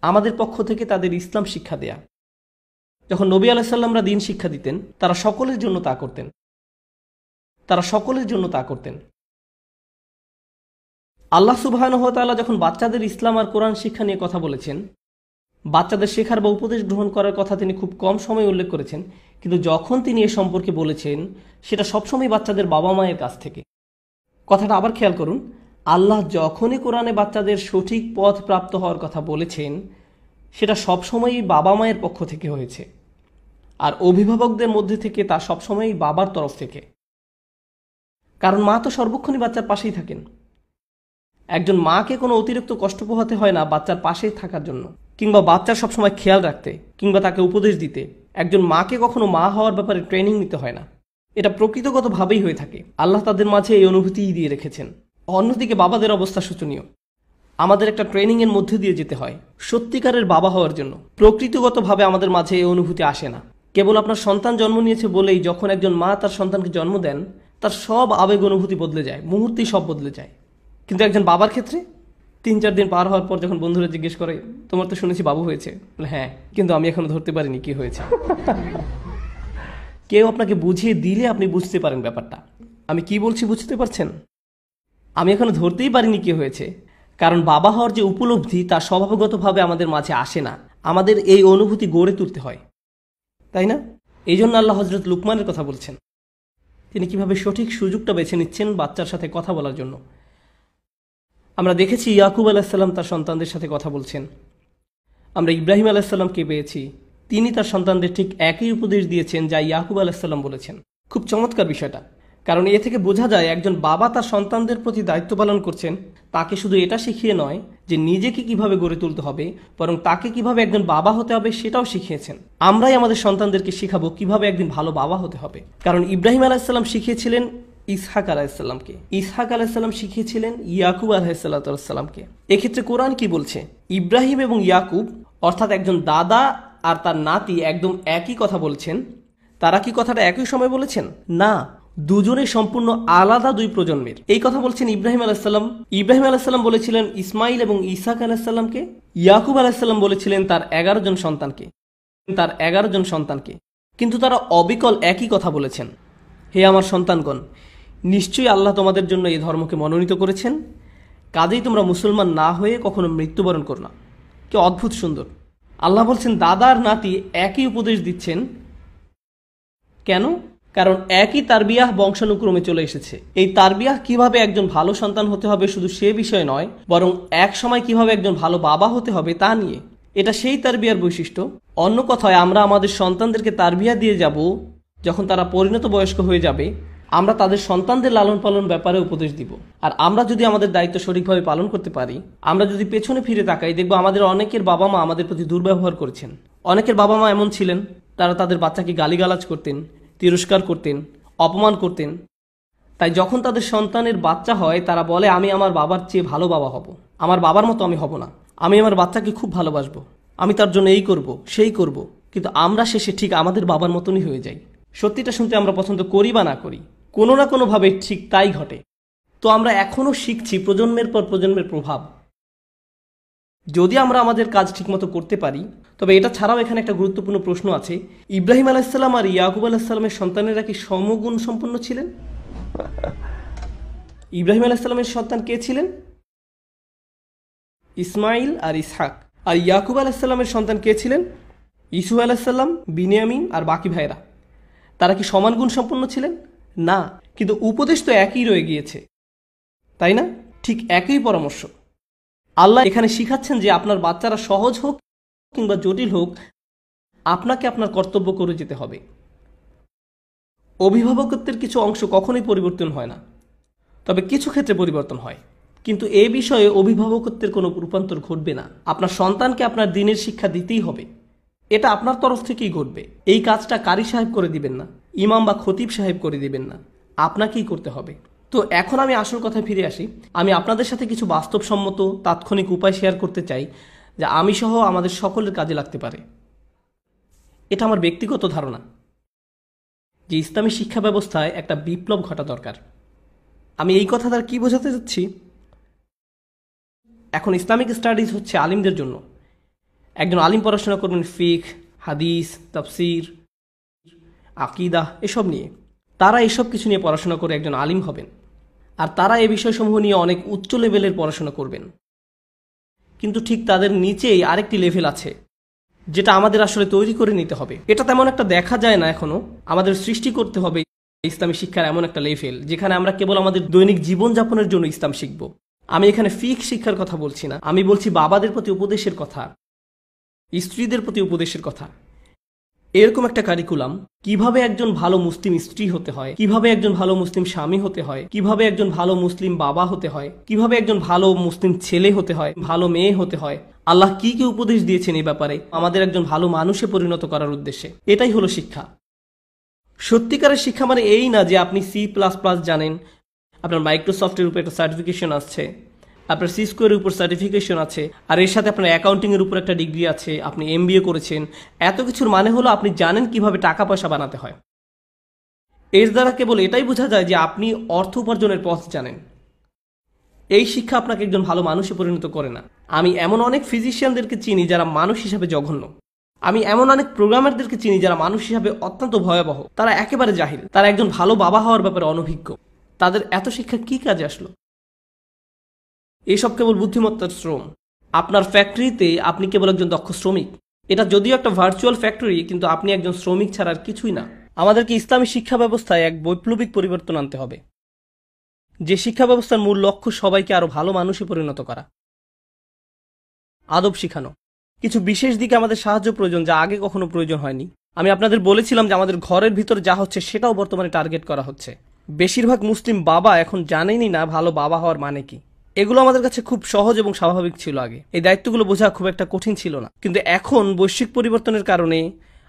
আমাদের পক্ষ থেকে তাদের ইসলাম শিক্ষা দেয়া, যখন নবী আলাইসাল্লামরা দিন শিক্ষা দিতেন তারা সকলের জন্য তা করতেন। আল্লাহ সুবহানাহু ওয়া তাআলা যখন বাচ্চাদের ইসলাম আর কোরআন শিক্ষা নিয়ে কথা বলেছেন, বাচ্চাদের শেখার বা উপদেশ গ্রহণ করার কথা তিনি খুব কম সময় উল্লেখ করেছেন, কিন্তু যখন তিনি এ সম্পর্কে বলেছেন সেটা সবসময় বাচ্চাদের বাবা মায়ের কাছ থেকে। কথাটা আবার খেয়াল করুন, আল্লাহ যখনই কোরআনে বাচ্চাদের সঠিক পথ প্রাপ্ত হওয়ার কথা বলেছেন সেটা সবসময়ই বাবা মায়ের পক্ষ থেকে হয়েছে, আর অভিভাবকদের মধ্যে থেকে তা সবসময়ই বাবার তরফ থেকে। কারণ মা তো সর্বক্ষণই বাচ্চার পাশেই থাকেন। একজন মাকে কোনো অতিরিক্ত কষ্ট পোহাতে হয় না বাচ্চার পাশেই থাকার জন্য, কিংবা বাচ্চার সবসময় খেয়াল রাখতে, কিংবা তাকে উপদেশ দিতে। একজন মাকে কখনো মা হওয়ার ব্যাপারে ট্রেনিং নিতে হয় না। এটা প্রকৃতগতভাবেই হয়ে থাকে। আল্লাহ তাদের মাঝে এই অনুভূতিই দিয়ে রেখেছেন। অন্যদিকে বাবাদের অবস্থা শোচনীয়। আমাদের একটা ট্রেনিংয়ের মধ্যে দিয়ে যেতে হয় সত্যিকারের বাবা হওয়ার জন্য। প্রকৃতিগতভাবে আমাদের মাঝে এই অনুভূতি আসে না। কেবল আপনার সন্তান জন্ম নিয়েছে বলেই যখন একজন মা তার সন্তানকে জন্ম দেন তার সব আবেগ অনুভূতি বদলে যায়, মুহূর্তেই সব বদলে যায়। কিন্তু একজন বাবার ক্ষেত্রে 3-4 দিন পার হওয়ার পর যখন বন্ধুরা জিজ্ঞেস করে, তোমার তো শুনেছি বাবু হয়েছে, বলে হ্যাঁ, কিন্তু আমি এখনো ধরতে পারিনি কি হয়েছে। কেউ আপনাকে বুঝিয়ে দিলে আপনি বুঝতে পারেন ব্যাপারটা। আমি কি বলছি বুঝতে পারছেন? আমি এখনো ধরতেই পারিনি কি হয়েছে, কারণ বাবা হওয়ার যে উপলব্ধি তা স্বভাবগতভাবে আমাদের মাঝে আসে না। আমাদের এই অনুভূতি গড়ে তুলতে হয়, তাই না? এই জন্য আল্লাহ হযরত লুকমানের কথা বলছেন, তিনি কিভাবে সঠিক সুযোগটা বেছে নিচ্ছেন বাচ্চার সাথে কথা বলার জন্য। আমরা দেখেছি ইয়াকুব আলাইহিসসালাম তার সন্তানদের সাথে কথা বলছেন। আমরা ইব্রাহিম আলাইহিসসালামকে পেয়েছি, তিনি তার সন্তানদের ঠিক একই উপদেশ দিয়েছেন যা ইয়াকুব আলাইহিসসালাম বলেছেন। খুব চমৎকার বিষয়টা, কারণ এ থেকে বোঝা যায় একজন বাবা তার সন্তানদের প্রতি দায়িত্ব পালন করছেন। তাকে শুধু এটা শিখিয়ে নয় যে নিজেকে কিভাবে গড়ে তুলতে হবে, বরং তাকে কিভাবে একজন বাবা হতে হবে সেটাও শিখিয়েছেন। আমরাই আমাদের সন্তানদেরকে শিখাবো কিভাবে একদিন ভালো বাবা হতে হবে। কারণ ইব্রাহিম আলাইহিসসালাম শিখিয়েছিলেন ইসহাক আলাইহিসসালামকে, ইসহাক আলাইহিসসালাম শিখিয়েছিলেন ইয়াকুব আলাইহিসসালামকে। এক্ষেত্রে কোরআন কি বলছে? ইব্রাহিম এবং ইয়াকুব অর্থাৎ একজন দাদা আর তার নাতি একদম একই কথা বলছেন। তারা কি কথাটা একই সময় বলেছেন? না, দুজনে সম্পূর্ণ আলাদা দুই প্রজন্মের। এই কথা বলছেন ইব্রাহিম আলাইহিসসালাম। ইব্রাহিম আলাইহিসসালাম বলেছিলেন ইসমাইল এবং ইসহাক আলাইহিসসালামকে। ইয়াকুব আলাইহিসসালাম বলেছিলেন তার 11 জন সন্তানকে। কিন্তু তারা অবিকল একই কথা বলেছেন, হে আমার সন্তানগণ, নিশ্চয়ই আল্লাহ তোমাদের জন্য এই ধর্মকে মনোনীত করেছেন, কাজেই তোমরা মুসলমান না হয়ে কখনো মৃত্যুবরণ করো না। কি অদ্ভুত সুন্দর! আল্লাহ বলছেন দাদা আর নাতি একই উপদেশ দিচ্ছেন। কেন? কারণ একই তারবিয়াহ বংশানুক্রমে চলে এসেছে। এই তারবিয়াহ কিভাবে একজন ভালো সন্তান হতে হবে শুধু সে বিষয় নয়, বরং এক সময় কিভাবে একজন ভালো বাবা হতে হবে তা নিয়ে। এটা সেই তারবিয়ার বৈশিষ্ট্য। অন্য কথায়, আমরা আমাদের সন্তানদেরকে তারবিয়া দিয়ে যাব যখন তারা পরিণত বয়স্ক হয়ে যাবে। আমরা তাদের সন্তানদের লালন পালন ব্যাপারে উপদেশ দিব। আর আমরা যদি আমাদের দায়িত্ব সঠিকভাবে পালন করতে পারি, আমরা যদি পেছনে ফিরে তাকাই, দেখব আমাদের অনেকের বাবা মা আমাদের প্রতি দুর্ব্যবহার করেছেন। অনেকের বাবা মা এমন ছিলেন, তারা তাদের বাচ্চাকে গালিগালাজ করতেন, তিরস্কার করতেন, অপমান করতেন। তাই যখন তাদের সন্তানের বাচ্চা হয় তারা বলে, আমি আমার বাবার চেয়ে ভালো বাবা হব, আমার বাবার মতো আমি হব না, আমি আমার বাচ্চাকে খুব ভালোবাসবো, আমি তার জন্য এই করব সেই করব। কিন্তু আমরা শেষে ঠিক আমাদের বাবার মতনই হয়ে যাই। সত্যিটা শুনতে আমরা পছন্দ করি বা না করি, কোনো না কোনোভাবে ঠিক তাই ঘটে। তো আমরা এখনো শিখছি প্রজন্মের পর প্রজন্মের প্রভাব। যদি আমরা আমাদের কাজ ঠিকমতো করতে পারি, তবে এটা ছাড়াও এখানে একটা গুরুত্বপূর্ণ প্রশ্ন আছে। ইব্রাহিম আলাইহিসসালাম আর ইয়াকুব আলাইহিসসালামের সন্তানেরা কি সমগুণ সম্পন্ন ছিলেন? ইব্রাহিম আলাইহিসসালামের সন্তান কে ছিলেন? ইসমাইল আর ইসহাক। আর ইয়াকুব আলাইহিসসালামের সন্তান কে ছিলেন? ইসু আলাইহিসসালাম, বিনিয়ামিন আর বাকি ভাইরা। তারা কি সমান গুণ সম্পন্ন ছিলেন? না, কিন্তু উপদেশ তো একই রয়ে গিয়েছে, তাই না? ঠিক একই পরামর্শ। আল্লাহ এখানে শিখাচ্ছেন যে আপনার বাচ্চারা সহজ হোক কিংবা জটিল হোক, আপনাকে আপনার কর্তব্য করে যেতে হবে। অভিভাবকত্বের কিছু অংশ কখনোই পরিবর্তন হয় না, তবে কিছু ক্ষেত্রে পরিবর্তন হয়। কিন্তু এই বিষয়ে অভিভাবকত্বের কোনো রূপান্তর ঘটবে না। আপনার সন্তানকে আপনার দ্বীনের শিক্ষা দিতেই হবে। এটা আপনার তরফ থেকেই ঘটবে। এই কাজটা কারি সাহেব করে দিবেন না, ইমাম বা খতিব সাহেব করে দিবেন না, আপনাকেই করতে হবে। তো এখন আমি আসল কথায় ফিরে আসি। আমি আপনাদের সাথে কিছু বাস্তবসম্মত তাৎক্ষণিক উপায় শেয়ার করতে চাই যা আমি সহ আমাদের সকলের কাজে লাগতে পারে। এটা আমার ব্যক্তিগত ধারণা যে ইসলামী শিক্ষা ব্যবস্থায় একটা বিপ্লব ঘটা দরকার। আমি এই কথা দ্বারা কি বোঝাতে চাচ্ছি? এখন ইসলামিক স্টাডিজ হচ্ছে আলিমদের জন্য। একজন আলিম পড়াশোনা করবেন ফিকহ, হাদিস, তাফসির, আকিদা এসব নিয়ে। তারা এসব কিছু নিয়ে পড়াশোনা করে একজন আলিম হবেন, আর তারা এই বিষয়সমূহ নিয়ে অনেক উচ্চ লেভেলের পড়াশোনা করবেন। কিন্তু ঠিক তাদের নিচেই আরেকটি লেভেল আছে, যেটা আমাদের আসলে তৈরি করে নিতে হবে। এটা তেমন একটা দেখা যায় না এখনো। আমাদের সৃষ্টি করতে হবে ইসলামী শিক্ষার এমন একটা লেভেল যেখানে আমরা কেবল আমাদের দৈনিক জীবনযাপনের জন্য ইসলাম শিখব। আমি এখানে ফিকহ শিক্ষার কথা বলছি না, আমি বলছি বাবাদের প্রতি উপদেশের কথা, স্ত্রীদের প্রতি উপদেশের কথা। এরকম একটা কারিকুলাম, কিভাবে একজন ভালো মুসলিম স্ত্রী হতে হয়, কিভাবে একজন ভালো মুসলিম স্বামী হতে হয়, কিভাবে একজন ভালো মুসলিম বাবা হতে হয়, কিভাবে একজন ভালো মুসলিম ছেলে হতে হয়, ভালো মেয়ে হতে হয়, আল্লাহ কি কি উপদেশ দিয়েছেন এই ব্যাপারে আমাদের একজন ভালো মানুষে পরিণত করার উদ্দেশ্যে। এটাই হলো শিক্ষা। সত্যিকারের শিক্ষা মানে এই না যে আপনি C++ জানেন, আপনার মাইক্রোসফটের উপর একটা সার্টিফিকেশন আসছে, আপনার সিসকোয়ের উপর সার্টিফিকেশন আছে, আর এর সাথে আপনার অ্যাকাউন্টিংয়ের উপর একটা ডিগ্রি আছে, আপনি MBA করেছেন। এত কিছুর মানে হলো আপনি জানেন কিভাবে টাকা পয়সা বানাতে হয়। এর দ্বারা কেবল এটাই বোঝা যায় যে আপনি অর্থ উপার্জনের পথ জানেন। এই শিক্ষা আপনাকে একজন ভালো মানুষে পরিণত করে না। আমি এমন অনেক ফিজিশিয়ানদেরকে চিনি যারা মানুষ হিসাবে জঘন্য। আমি এমন অনেক প্রোগ্রামারদেরকে চিনি যারা মানুষ হিসাবে অত্যন্ত ভয়াবহ। তারা একেবারে জাহিল, তারা একজন ভালো বাবা হওয়ার ব্যাপারে অনভিজ্ঞ। তাদের এত শিক্ষা কি কাজে আসলো? এসব কেবল বুদ্ধিমত্তার শ্রম। আপনার ফ্যাক্টরিতে আপনি কেবল একজন দক্ষ শ্রমিক। এটা যদিও একটা ভার্চুয়াল ফ্যাক্টরি, কিন্তু আপনি একজন শ্রমিক ছাড়া আর কিছুই না। আমাদেরকে ইসলামী শিক্ষা ব্যবস্থায় এক বৈপ্লবিক পরিবর্তন আনতে হবে, যে শিক্ষা ব্যবস্থার মূল লক্ষ্য সবাইকে আরো ভালো মানুষে পরিণত করা, আদব শিখানো। কিছু বিশেষ দিকে আমাদের সাহায্য প্রয়োজন, যা আগে কখনো প্রয়োজন হয়নি। আমি আপনাদের বলেছিলাম যে আমাদের ঘরের ভিতরে যা হচ্ছে সেটাও বর্তমানে টার্গেট করা হচ্ছে। বেশিরভাগ মুসলিম বাবা এখন জানেনই না ভালো বাবা হওয়ার মানে কি। এগুলো আমাদের কাছে খুব সহজ এবং স্বাভাবিক ছিল আগে। এই দায়িত্বগুলো বোঝা খুব একটা কঠিন ছিল না। কিন্তু এখন বৈশ্বিক পরিবর্তনের কারণে,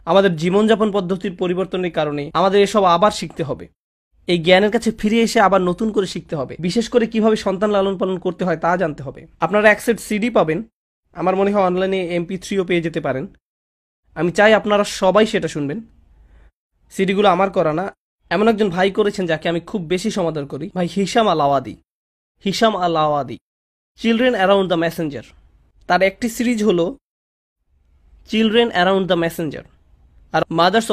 আমাদের জীবনযাপন পদ্ধতির পরিবর্তনের কারণে আমাদের এসব আবার শিখতে হবে। এই জ্ঞানের কাছে ফিরে এসে আবার নতুন করে শিখতে হবে। বিশেষ করে কিভাবে সন্তান লালন পালন করতে হয় তা জানতে হবে। আপনারা এক সেট CD পাবেন, আমার মনে হয় অনলাইনে MP3ও পেয়ে যেতে পারেন। আমি চাই আপনারা সবাই সেটা শুনবেন। সিডিগুলো আমার করা না, এমন একজন ভাই করেছেন যাকে আমি খুব বেশি সমাদর করি, ভাই Hisham Al Awadi, children around the messenger. তার একটি সিরিজ হলো চিলড্রেন অ্যারাউন্ড দ্য মেসেঞ্জার আর মাদার্স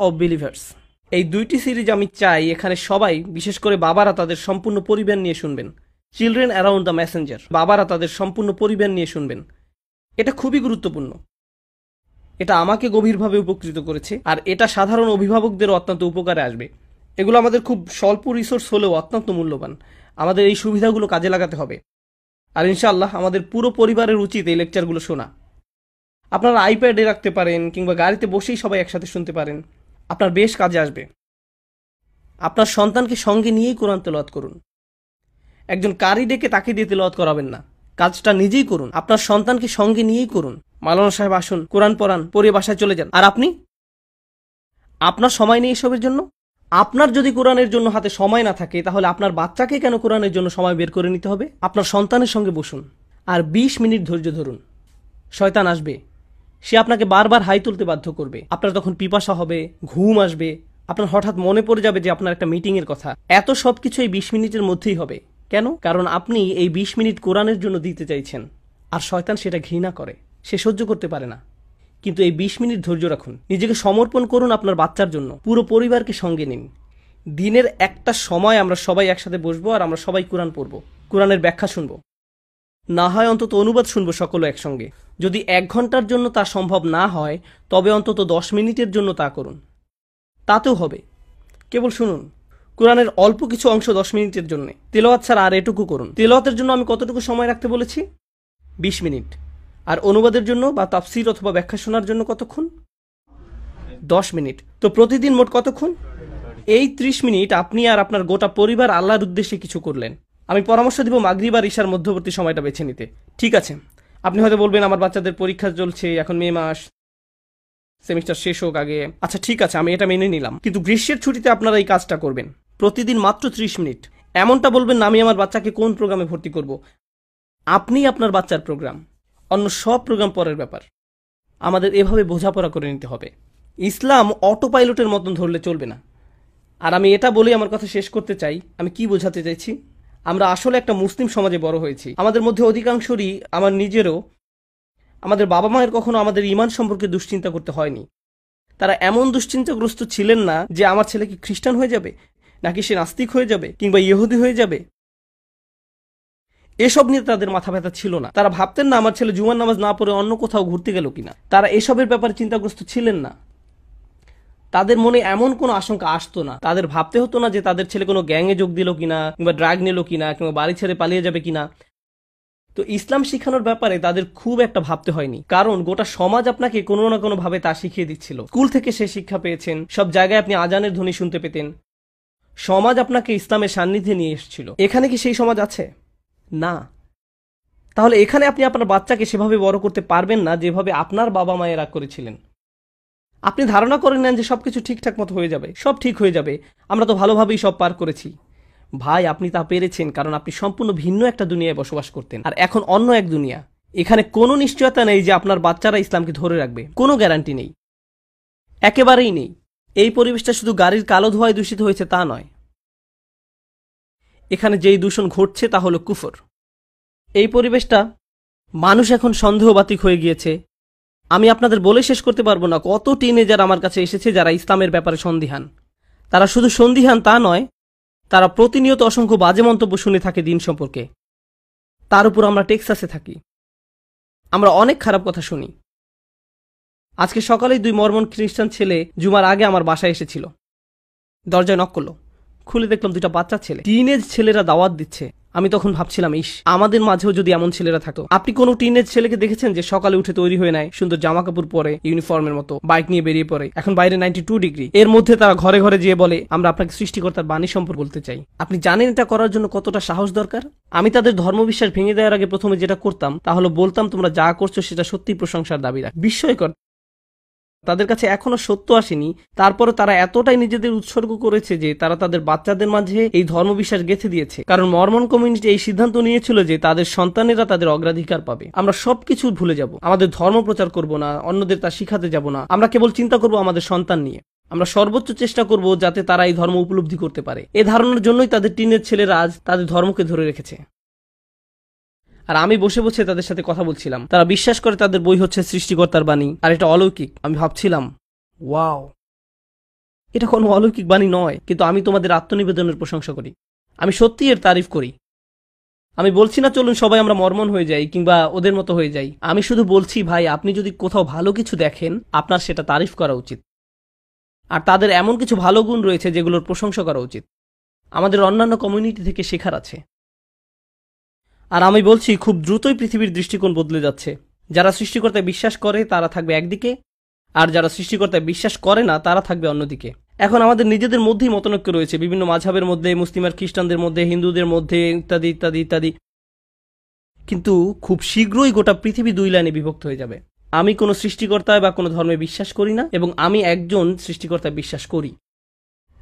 অফ বিলিভার্স। এই দুইটি সিরিজ আমি চাই এখানে সবাই, বিশেষ করে বাবারা, তাদের সম্পূর্ণ পরিবার নিয়ে শুনবেন। চিলড্রেন অ্যারাউন্ড দ্য মেসেঞ্জার, বাবারা তাদের সম্পূর্ণ পরিবার নিয়ে শুনবেন। এটা খুবই গুরুত্বপূর্ণ। এটা আমাকে গভীরভাবে উপকৃত করেছে, আর এটা সাধারণ অভিভাবকদেরও অত্যন্ত উপকারে আসবে। এগুলো আমাদের খুব স্বল্প রিসোর্স হলেও অত্যন্ত মূল্যবান। আমাদের এই সুবিধাগুলো কাজে লাগাতে হবে, আর ইনশাআল্লাহ আমাদের পুরো পরিবারের উচিত এই লেকচারগুলো শোনা। আপনারা আইপ্যাডে রাখতে পারেন, কিংবা গাড়িতে বসেই সবাই একসাথে শুনতে পারেন। আপনার বেশ কাজে আসবে। আপনার সন্তানকে সঙ্গে নিয়েই কোরআন তেলাওয়াত করুন। একজন কারি ডেকে তাকে দিয়ে তেলাওয়াত করাবেন না, কাজটা নিজেই করুন। আপনার সন্তানকে সঙ্গে নিয়েই করুন। মাওলানা সাহেব আসুন, কোরআন পড়ান, পড়ে বাসায় চলে যান। আর আপনি, আপনার সময় নেই এসবের জন্য? আপনার যদি কোরআনের জন্য হাতে সময় না থাকে, তাহলে আপনার বাচ্চাকে কেন কোরআনের জন্য সময় বের করে নিতে হবে? আপনার সন্তানের সঙ্গে বসুন আর 20 মিনিট ধৈর্য ধরুন। শয়তান আসবে, সে আপনাকে বারবার হাই তুলতে বাধ্য করবে। আপনার তখন পিপাসা হবে, ঘুম আসবে, আপনার হঠাৎ মনে পড়ে যাবে যে আপনার একটা মিটিংয়ের কথা। এত সব কিছু এই 20 মিনিটের মধ্যেই হবে। কেন? কারণ আপনি এই 20 মিনিট কোরআনের জন্য দিতে চাইছেন, আর শয়তান সেটা ঘৃণা করে, সে সহ্য করতে পারে না। কিন্তু এই 20 মিনিট ধৈর্য রাখুন, নিজেকে সমর্পণ করুন আপনার বাচ্চার জন্য। পুরো পরিবারকে সঙ্গে নিন। দিনের একটা সময় আমরা সবাই একসাথে বসবো, আর আমরা সবাই কোরআন পড়বো, কোরআনের ব্যাখ্যা শুনবো, না হয় অন্তত অনুবাদ শুনবো সকলে একসঙ্গে। যদি 1 ঘন্টার জন্য তা সম্ভব না হয়, তবে অন্তত 10 মিনিটের জন্য তা করুন, তাতেও হবে। কেবল শুনুন কোরআনের অল্প কিছু অংশ 10 মিনিটের জন্য। তেলাওয়াত ছাড়া আর এটুকু করুন। তেলাওয়াতের জন্য আমি কতটুকু সময় রাখতে বলেছি? 20 মিনিট। আর অনুবাদের জন্য বা তাফসির অথবা ব্যাখ্যা শোনার জন্য কতক্ষণ? 10 মিনিট। তো প্রতিদিন মোট কতক্ষণ? এই 30 মিনিট আপনি আর আপনার গোটা পরিবার আল্লাহর উদ্দেশ্যে কিছু করলেন। আমি পরামর্শ দিব মাগরিব আর ইশার মধ্যবর্তী সময়টা বেছে নিতে। ঠিক আছে, আপনি হয়তো বলবেন আমার বাচ্চাদের পরীক্ষা চলছে, এখন মে মাস, সেমিস্টার শেষ হোক আগে। আচ্ছা ঠিক আছে, আমি এটা মেনে নিলাম, কিন্তু গ্রীষ্মের ছুটিতে আপনারা এই কাজটা করবেন। প্রতিদিন মাত্র 30 মিনিট। এমনটা বলবেন না আমি আমার বাচ্চাকে কোন প্রোগ্রামে ভর্তি করব। আপনি আপনার বাচ্চার প্রোগ্রাম, অন্য সব প্রোগ্রাম পরের ব্যাপার। আমাদের এভাবে বোঝাপড়া করে নিতে হবে। ইসলাম অটো পাইলটের মতন ধরলে চলবে না। আর আমি এটা বলে আমার কথা শেষ করতে চাই। আমি কি বোঝাতে চাইছি? আমরা আসলে একটা মুসলিম সমাজে বড় হয়েছি। আমাদের মধ্যে অধিকাংশরই, আমার নিজেরও, আমাদের বাবা মায়ের কখনো আমাদের ঈমান সম্পর্কে দুশ্চিন্তা করতে হয়নি। তারা এমন দুশ্চিন্তাগ্রস্ত ছিলেন না যে আমার ছেলে কি খ্রিস্টান হয়ে যাবে, নাকি সে নাস্তিক হয়ে যাবে, কিংবা ইহুদি হয়ে যাবে। এসব নিয়ে তাদের মাথা ব্যথা ছিল না। তারা ভাবতেন না আমার ছেলে জুমার নামাজ না পড়ে অন্য কোথাও ঘুরতে গেল কিনা। তারা এসবের ব্যাপারে চিন্তাগ্রস্ত ছিলেন না। তাদের মনে এমন কোনো আশঙ্কা আসতো না। তাদের ভাবতে হতো না যে তাদের ছেলে কোনো গ্যাংয়ে যোগ দিল কিনা, কিংবা ড্রাগ নিল কিনা, কিংবা বাড়ি ছেড়ে পালিয়ে যাবে কিনা। তো ইসলাম শিখানোর ব্যাপারে তাদের খুব একটা ভাবতে হয়নি, কারণ গোটা সমাজ আপনাকে কোনো না কোনো ভাবে তা শিখিয়ে দিচ্ছিল। স্কুল থেকে সে শিক্ষা পেয়েছেন, সব জায়গায় আপনি আজানের ধ্বনি শুনতে পেতেন। সমাজ আপনাকে ইসলামের সান্নিধ্যে নিয়ে এসেছিল। এখানে কি সেই সমাজ আছে? না। তাহলে এখানে আপনি আপনার বাচ্চাকে সেভাবে বড় করতে পারবেন না যেভাবে আপনার বাবা মায়েরা করেছিলেন। আপনি ধারণা করে নেন যে সবকিছু ঠিকঠাক মতো হয়ে যাবে, সব ঠিক হয়ে যাবে, আমরা তো ভালোভাবেই সব পার করেছি। ভাই, আপনি তা পেরেছেন কারণ আপনি সম্পূর্ণ ভিন্ন একটা দুনিয়ায় বসবাস করতেন, আর এখন অন্য এক দুনিয়া। এখানে কোনো নিশ্চয়তা নেই যে আপনার বাচ্চারা ইসলামকে ধরে রাখবে, কোনো গ্যারান্টি নেই, একেবারেই নেই। এই পরিবেশটা শুধু গাড়ির কালো ধোঁয়ায় দূষিত হয়েছে তা নয়, এখানে যেই দূষণ ঘটছে তা হলো কুফর। এই পরিবেশটা মানুষ এখন সন্দেহবাতিক হয়ে গিয়েছে। আমি আপনাদের বলে শেষ করতে পারবো না কত টিনেজার আমার কাছে এসেছে যারা ইসলামের ব্যাপারে সন্দিহান। তারা শুধু সন্দিহান তা নয়, তারা প্রতিনিয়ত অসংখ্য বাজে মন্তব্য শুনে থাকে দিন সম্পর্কে। তার উপর আমরা টেক্সাসে থাকি, আমরা অনেক খারাপ কথা শুনি। আজকে সকালেই 2 মরমন খ্রিস্টান ছেলে জুমার আগে আমার বাসায় এসেছিল। দরজায় নক করলো, খুলে দেখলাম 2টা বাচ্চা ছেলে, টিনেজ ছেলেরা দাওয়াত দিচ্ছে। আমি তখন ভাবছিলাম, ইস, আমাদের মাঝেও যদি এমন ছেলেরা থাকতো। আপনি কোনো টিনেজ ছেলেকে দেখেছেন যে সকালে উঠে তৈরি হয়ে নেয়, সুন্দর জামা কাপড় পরে, ইউনিফর্মের মতো বাইক নিয়ে বেরিয়ে পড়ে, এখন বাইরে 92 ডিগ্রি, এর মধ্যে তারা ঘরে ঘরে যেয়ে বলে আমরা আপনাকে সৃষ্টিকর্তার বাণী সম্পর্কে বলতে চাই। আপনি জানেন এটা করার জন্য কতটা সাহস দরকার? আমি তাদের ধর্মবিশ্বাস ভেঙে দেওয়ার আগে প্রথমে যেটা করতাম তা হলো বলতাম তোমরা যা করছো সেটা সত্যি প্রশংসার দাবি রাখ। বিস্ময়কর, তাদের কাছে এখনো সত্য আসেনি, তারপরে তারা এতটাই নিজেদের উৎসর্গ করেছে যে তারা তাদের বাচ্চাদের মাঝে এই ধর্মবিশ্বাস গেঁথে দিয়েছে। কারণ মরমন কমিউনিটি এই সিদ্ধান্ত নিয়েছিল যে তাদের সন্তানেরা তাদের অগ্রাধিকার পাবে। আমরা সবকিছু ভুলে যাব, আমাদের ধর্ম প্রচার করব না, অন্যদের তা শিখাতে যাব না, আমরা কেবল চিন্তা করব আমাদের সন্তান নিয়ে। আমরা সর্বোচ্চ চেষ্টা করব যাতে তারা এই ধর্ম উপলব্ধি করতে পারে। এ ধারণার জন্যই তাদের টিনের ছেলেরা আজ তাদের ধর্মকে ধরে রেখেছে। আর আমি বসে বসে তাদের সাথে কথা বলছিলাম। তারা বিশ্বাস করে তাদের বই হচ্ছে সৃষ্টিকর্তার বাণী, আর এটা অলৌকিক। আমি ভাবছিলাম, ওয়াও, এটা কোনো অলৌকিক বাণী নয়, কিন্তু আমি তোমাদের আত্মনিবেদনের প্রশংসা করি, আমি সত্যি এর তারিফ করি। আমি বলছি না চলুন সবাই আমরা মরমন হয়ে যাই কিংবা ওদের মতো হয়ে যাই। আমি শুধু বলছি, ভাই, আপনি যদি কোথাও ভালো কিছু দেখেন আপনার সেটা তারিফ করা উচিত। আর তাদের এমন কিছু ভালো গুণ রয়েছে যেগুলোর প্রশংসা করা উচিত। আমাদের অন্যান্য কমিউনিটি থেকে শেখার আছে। আর আমি বলছি, খুব দ্রুতই পৃথিবীর দৃষ্টিকোণ বদলে যাচ্ছে। যারা সৃষ্টিকর্তায় বিশ্বাস করে তারা থাকবে একদিকে, আর যারা সৃষ্টিকর্তায় বিশ্বাস করে না তারা থাকবে অন্যদিকে। এখন আমাদের নিজেদের মধ্যেই মতনৈক্য রয়েছে, বিভিন্ন মাযহাবের মধ্যে, মুসলিম আর খ্রিস্টানদের মধ্যে, হিন্দুদের মধ্যে, ইত্যাদি ইত্যাদি ইত্যাদি। কিন্তু খুব শীঘ্রই গোটা পৃথিবী 2 লাইনে বিভক্ত হয়ে যাবে। আমি কোনো সৃষ্টিকর্তায় বা কোনো ধর্মে বিশ্বাস করি না, এবং আমি একজন সৃষ্টিকর্তায় বিশ্বাস করি।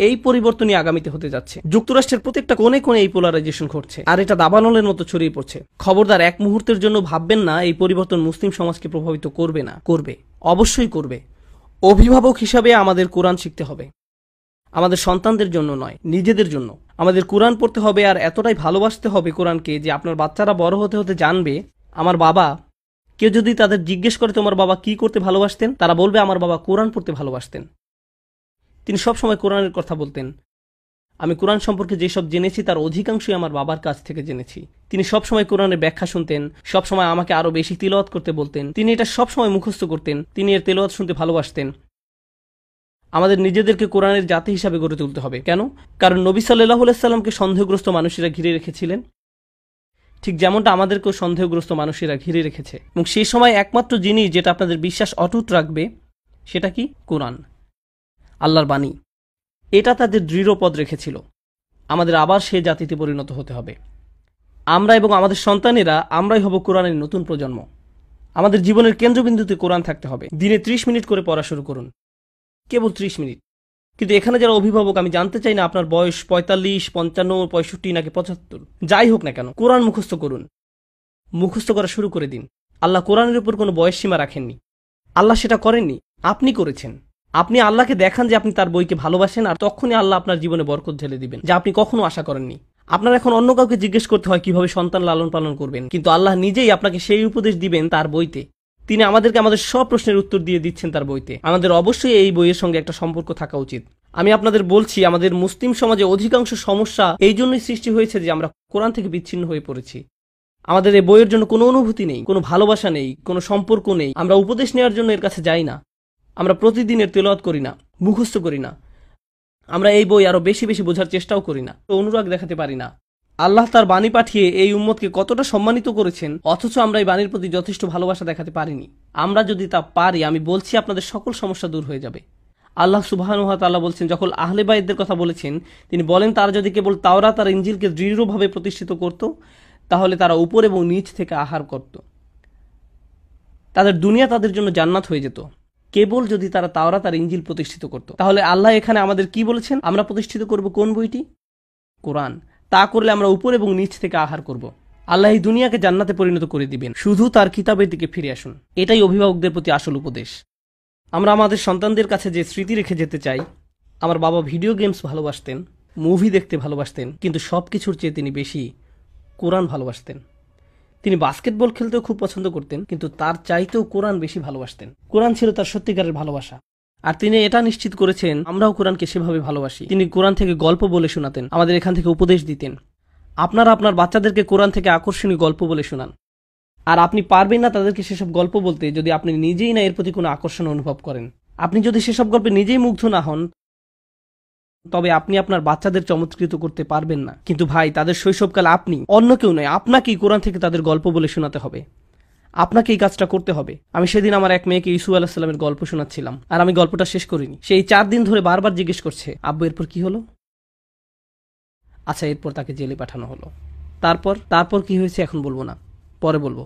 এই পরিবর্তনই আগামীতে হতে যাচ্ছে। যুক্তরাষ্ট্রের প্রত্যেকটা কোণে কোণে এই পোলারাইজেশন ঘটছে, আর এটা দাবানলের মতো ছড়িয়ে পড়ছে। খবরদার এক মুহূর্তের জন্য ভাববেন না এই পরিবর্তন মুসলিম সমাজকে প্রভাবিত করবে না। করবে, অবশ্যই করবে। অভিভাবক হিসাবে আমাদের কোরআন শিখতে হবে, আমাদের সন্তানদের জন্য নয়, নিজেদের জন্য। আমাদের কোরআন পড়তে হবে, আর এতটাই ভালোবাসতে হবে কোরআনকে যে আপনার বাচ্চারা বড় হতে হতে জানবে, আমার বাবা, কেউ যদি তাদের জিজ্ঞেস করে তোমার বাবা কি করতে ভালোবাসতেন, তারা বলবে আমার বাবা কোরআন পড়তে ভালোবাসতেন। তিনি সবসময় কোরআনের কথা বলতেন। আমি কোরআন সম্পর্কে যেসব জেনেছি তার অধিকাংশই আমার বাবার কাছ থেকে জেনেছি। তিনি সবসময় কোরআনের ব্যাখ্যা শুনতেন, সবসময় আমাকে আরো বেশি তিলাওয়াত করতে বলতেন। তিনি এটা সবসময় মুখস্থ করতেন, তিনি এর তেলাওয়াত শুনতে ভালোবাসতেন। আমাদের নিজেদেরকে কোরআনের জাতি হিসাবে গড়ে তুলতে হবে। কেন? কারণ নবী সাল্লাল্লাহু আলাইহি সাল্লামকে সন্দেহগ্রস্ত মানুষেরা ঘিরে রেখেছিলেন, ঠিক যেমনটা আমাদেরকেও সন্দেহগ্রস্ত মানুষেরা ঘিরে রেখেছে। এবং সেই সময় একমাত্র জিনিস যেটা আপনাদের বিশ্বাস অটুট রাখবে সেটা কি? কোরআন, আল্লাহর বাণী। এটা তাদের দৃঢ় পদ রেখেছিল। আমাদের আবার সে জাতিতে পরিণত হতে হবে। আমরা এবং আমাদের সন্তানেরা, আমরাই হব কোরআনের নতুন প্রজন্ম। আমাদের জীবনের কেন্দ্রবিন্দুতে কোরআন থাকতে হবে। দিনে 30 মিনিট করে পড়া শুরু করুন, কেবল 30 মিনিট। কিন্তু এখানে যারা অভিভাবক, আমি জানতে চাই না আপনার বয়স 45, 55, 65 নাকি 75, যাই হোক না কেন, কোরআন মুখস্থ করুন। মুখস্থ করা শুরু করে দিন। আল্লাহ কোরআনের উপর কোনো বয়স সীমা রাখেননি। আল্লাহ সেটা করেননি, আপনি করেছেন। আপনি আল্লাহকে দেখান যে আপনি তার বইকে ভালোবাসেন, আর তখনই আল্লাহ আপনার জীবনে বরকত ঢেলে দিবেন, যা আপনি কখনো আশা করেননি। আপনার এখন অন্য কাউকে জিজ্ঞেস করতে হয় কিভাবে সন্তান লালন পালন করবেন, কিন্তু আল্লাহ নিজেই আপনাকে সেই উপদেশ দিবেন তার বইতে। তিনি আমাদেরকে আমাদের সব প্রশ্নের উত্তর দিয়ে দিচ্ছেন তার বইতে। আমাদের অবশ্যই এই বইয়ের সঙ্গে একটা সম্পর্ক থাকা উচিত। আমি আপনাদের বলছি, আমাদের মুসলিম সমাজে অধিকাংশ সমস্যা এই জন্যই সৃষ্টি হয়েছে যে আমরা কোরআন থেকে বিচ্ছিন্ন হয়ে পড়েছি। আমাদের এই বইয়ের জন্য কোনো অনুভূতি নেই, কোনো ভালোবাসা নেই, কোনো সম্পর্ক নেই। আমরা উপদেশ নেওয়ার জন্য এর কাছে যাই না, আমরা প্রতিদিনের তেলাওয়াত করি না, মুখস্থ করি না, আমরা এই বই আরো বেশি বেশি বোঝার চেষ্টাও করি না, অনুরাগ দেখাতে পারি না। আল্লাহ তার বাণী পাঠিয়ে এই উম্মতকে কতটা সম্মানিত করেছেন, অথচ আমরা এই বাণীর প্রতি যথেষ্ট ভালোবাসা দেখাতে পারিনি। আমরা যদি তা পারি, আমি বলছি আপনাদের সকল সমস্যা দূর হয়ে যাবে। আল্লাহ সুবহানাহু ওয়া তাআলা বলছেন, যখন আহলে বাইতদের কথা বলেছেন, তিনি বলেন তারা যদি কেবল তাওরাত আর ইনজিলকে দৃঢ়ভাবে প্রতিষ্ঠিত করত, তাহলে তারা উপর এবং নিচ থেকে আহার করত, তাদের দুনিয়া তাদের জন্য জান্নাত হয়ে যেত। কেবল যদি তারা তাওরাত আর ইনজিল প্রতিষ্ঠিত করত। তাহলে আল্লাহ এখানে আমাদের কি বলেছেন? আমরা প্রতিষ্ঠিত করব কোন বইটি? কোরআন। তা করলে আমরা উপর এবং নিচ থেকে আহার করব। আল্লাহ এই দুনিয়াকে জান্নাতে পরিণত করে দিবেন। শুধু তার কিতাবের দিকে ফিরে আসুন। এটাই অভিভাবকদের প্রতি আসল উপদেশ। আমরা আমাদের সন্তানদের কাছে যে স্মৃতি রেখে যেতে চাই, আমার বাবা ভিডিও গেমস ভালোবাসতেন, মুভি দেখতে ভালোবাসতেন, কিন্তু সব কিছুর চেয়ে তিনি বেশি কোরআন ভালোবাসতেন। তিনি বাস্কেটবল খেলতেও খুব পছন্দ করতেন, কিন্তু তার চাইতেও কোরআন বেশি ভালোবাসতেন। কোরআন ছিল তার সত্যিকারের ভালোবাসা। আর তিনি এটা নিশ্চিত করেছেন আমরাও কোরআনকে সেভাবে ভালোবাসি। তিনি কোরআন থেকে গল্প বলে শোনাতেন, আমাদের এখান থেকে উপদেশ দিতেন। আপনারা আপনার বাচ্চাদেরকে কোরআন থেকে আকর্ষণীয় গল্প বলে শোনান। আর আপনি পারবেন না তাদেরকে সেসব গল্প বলতে যদি আপনি নিজেই না এর প্রতি কোনো আকর্ষণ অনুভব করেন। আপনি যদি সেসব গল্পে নিজেই মুগ্ধ না হন, তবে আপনি আপনার বাচ্চাদের চমৎকৃত করতে পারবেন না। কিন্তু ভাই, তাদের শৈশবকাল আপনি, অন্য কেউ নয়, আপনাকেই কোরআন থেকে তাদের গল্প বলে শোনাতে হবে। আপনাকে এই কাজটা করতে হবে। আমি সেদিন আমার এক মেয়েকে ইসু আলাইহিস সালামের গল্প শোনাচ্ছিলাম, আর আমি গল্পটা শেষ করিনি। সেই 4 দিন ধরে বারবার জিজ্ঞেস করছে, আব্বু এরপর কি হলো? আচ্ছা, এরপর তাকে জেলে পাঠানো হলো। তারপর কি হয়েছে এখন বলবো না, পরে বলবো।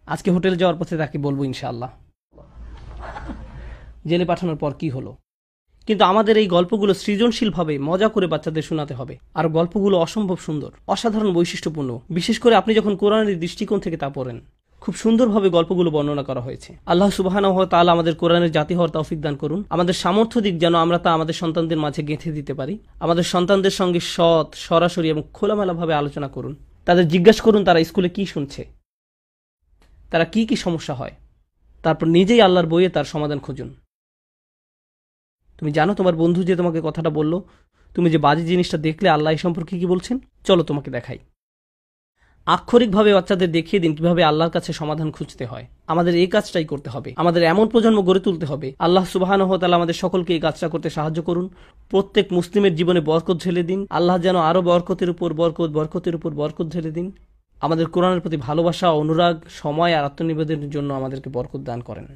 আজকে হোটেলে যাওয়ার পথে তাকে বলবো ইনশাআল্লাহ জেলে পাঠানোর পর কি হলো। কিন্তু আমাদের এই গল্পগুলো সৃজনশীলভাবে মজা করে বাচ্চাদের শোনাতে হবে। আর গল্পগুলো অসম্ভব সুন্দর, অসাধারণ বৈশিষ্ট্যপূর্ণ। বিশেষ করে আপনি যখন কোরআনের দৃষ্টিকোণ থেকে তা পড়েন, খুব সুন্দরভাবে গল্পগুলো বর্ণনা করা হয়েছে। আল্লাহ সুবহানাহু ওয়া তাআলা আমাদের কোরআনের জাতি হওয়ার তৌফিক দান করুন। আমাদের সামর্থ্য দিক যেন আমরা তা আমাদের সন্তানদের মাঝে গেঁথে দিতে পারি। আমাদের সন্তানদের সঙ্গে সৎ, সরাসরি এবং খোলামেলাভাবে আলোচনা করুন। তাদের জিজ্ঞাসা করুন তারা স্কুলে কি শুনছে, তারা কি কি সমস্যা হয়। তারপর নিজেই আল্লাহর বইয়ে তার সমাধান খুঁজুন। তুমি জানো তোমার বন্ধু যে তোমাকে কথাটা বলল, তুমি যে বাজে জিনিসটা দেখলে, আল্লাহ এই সম্পর্কে কি বলছেন? চলো তোমাকে দেখাই। আক্ষরিকভাবে বাচ্চাদের দেখিয়ে দিন কিভাবে আল্লাহর কাছে সমাধান খুঁজতে হয়। আমাদের এই কাজটাই করতে হবে। আমাদের এমন প্রজন্ম গড়ে তুলতে হবে। আল্লাহ সুবহানাহু ওয়া তাআলা আমাদের সকলকে এই কাজটা করতে সাহায্য করুন। প্রত্যেক মুসলিমের জীবনে বরকত ঢেলে দিন। আল্লাহ যেন আরো বরকতের উপর বরকত ঢেলে দিন। আমাদের কোরআনের প্রতি ভালোবাসা, অনুরাগ, সময় আর আত্মনিবেদনের জন্য আমাদেরকে বরকত দান করেন।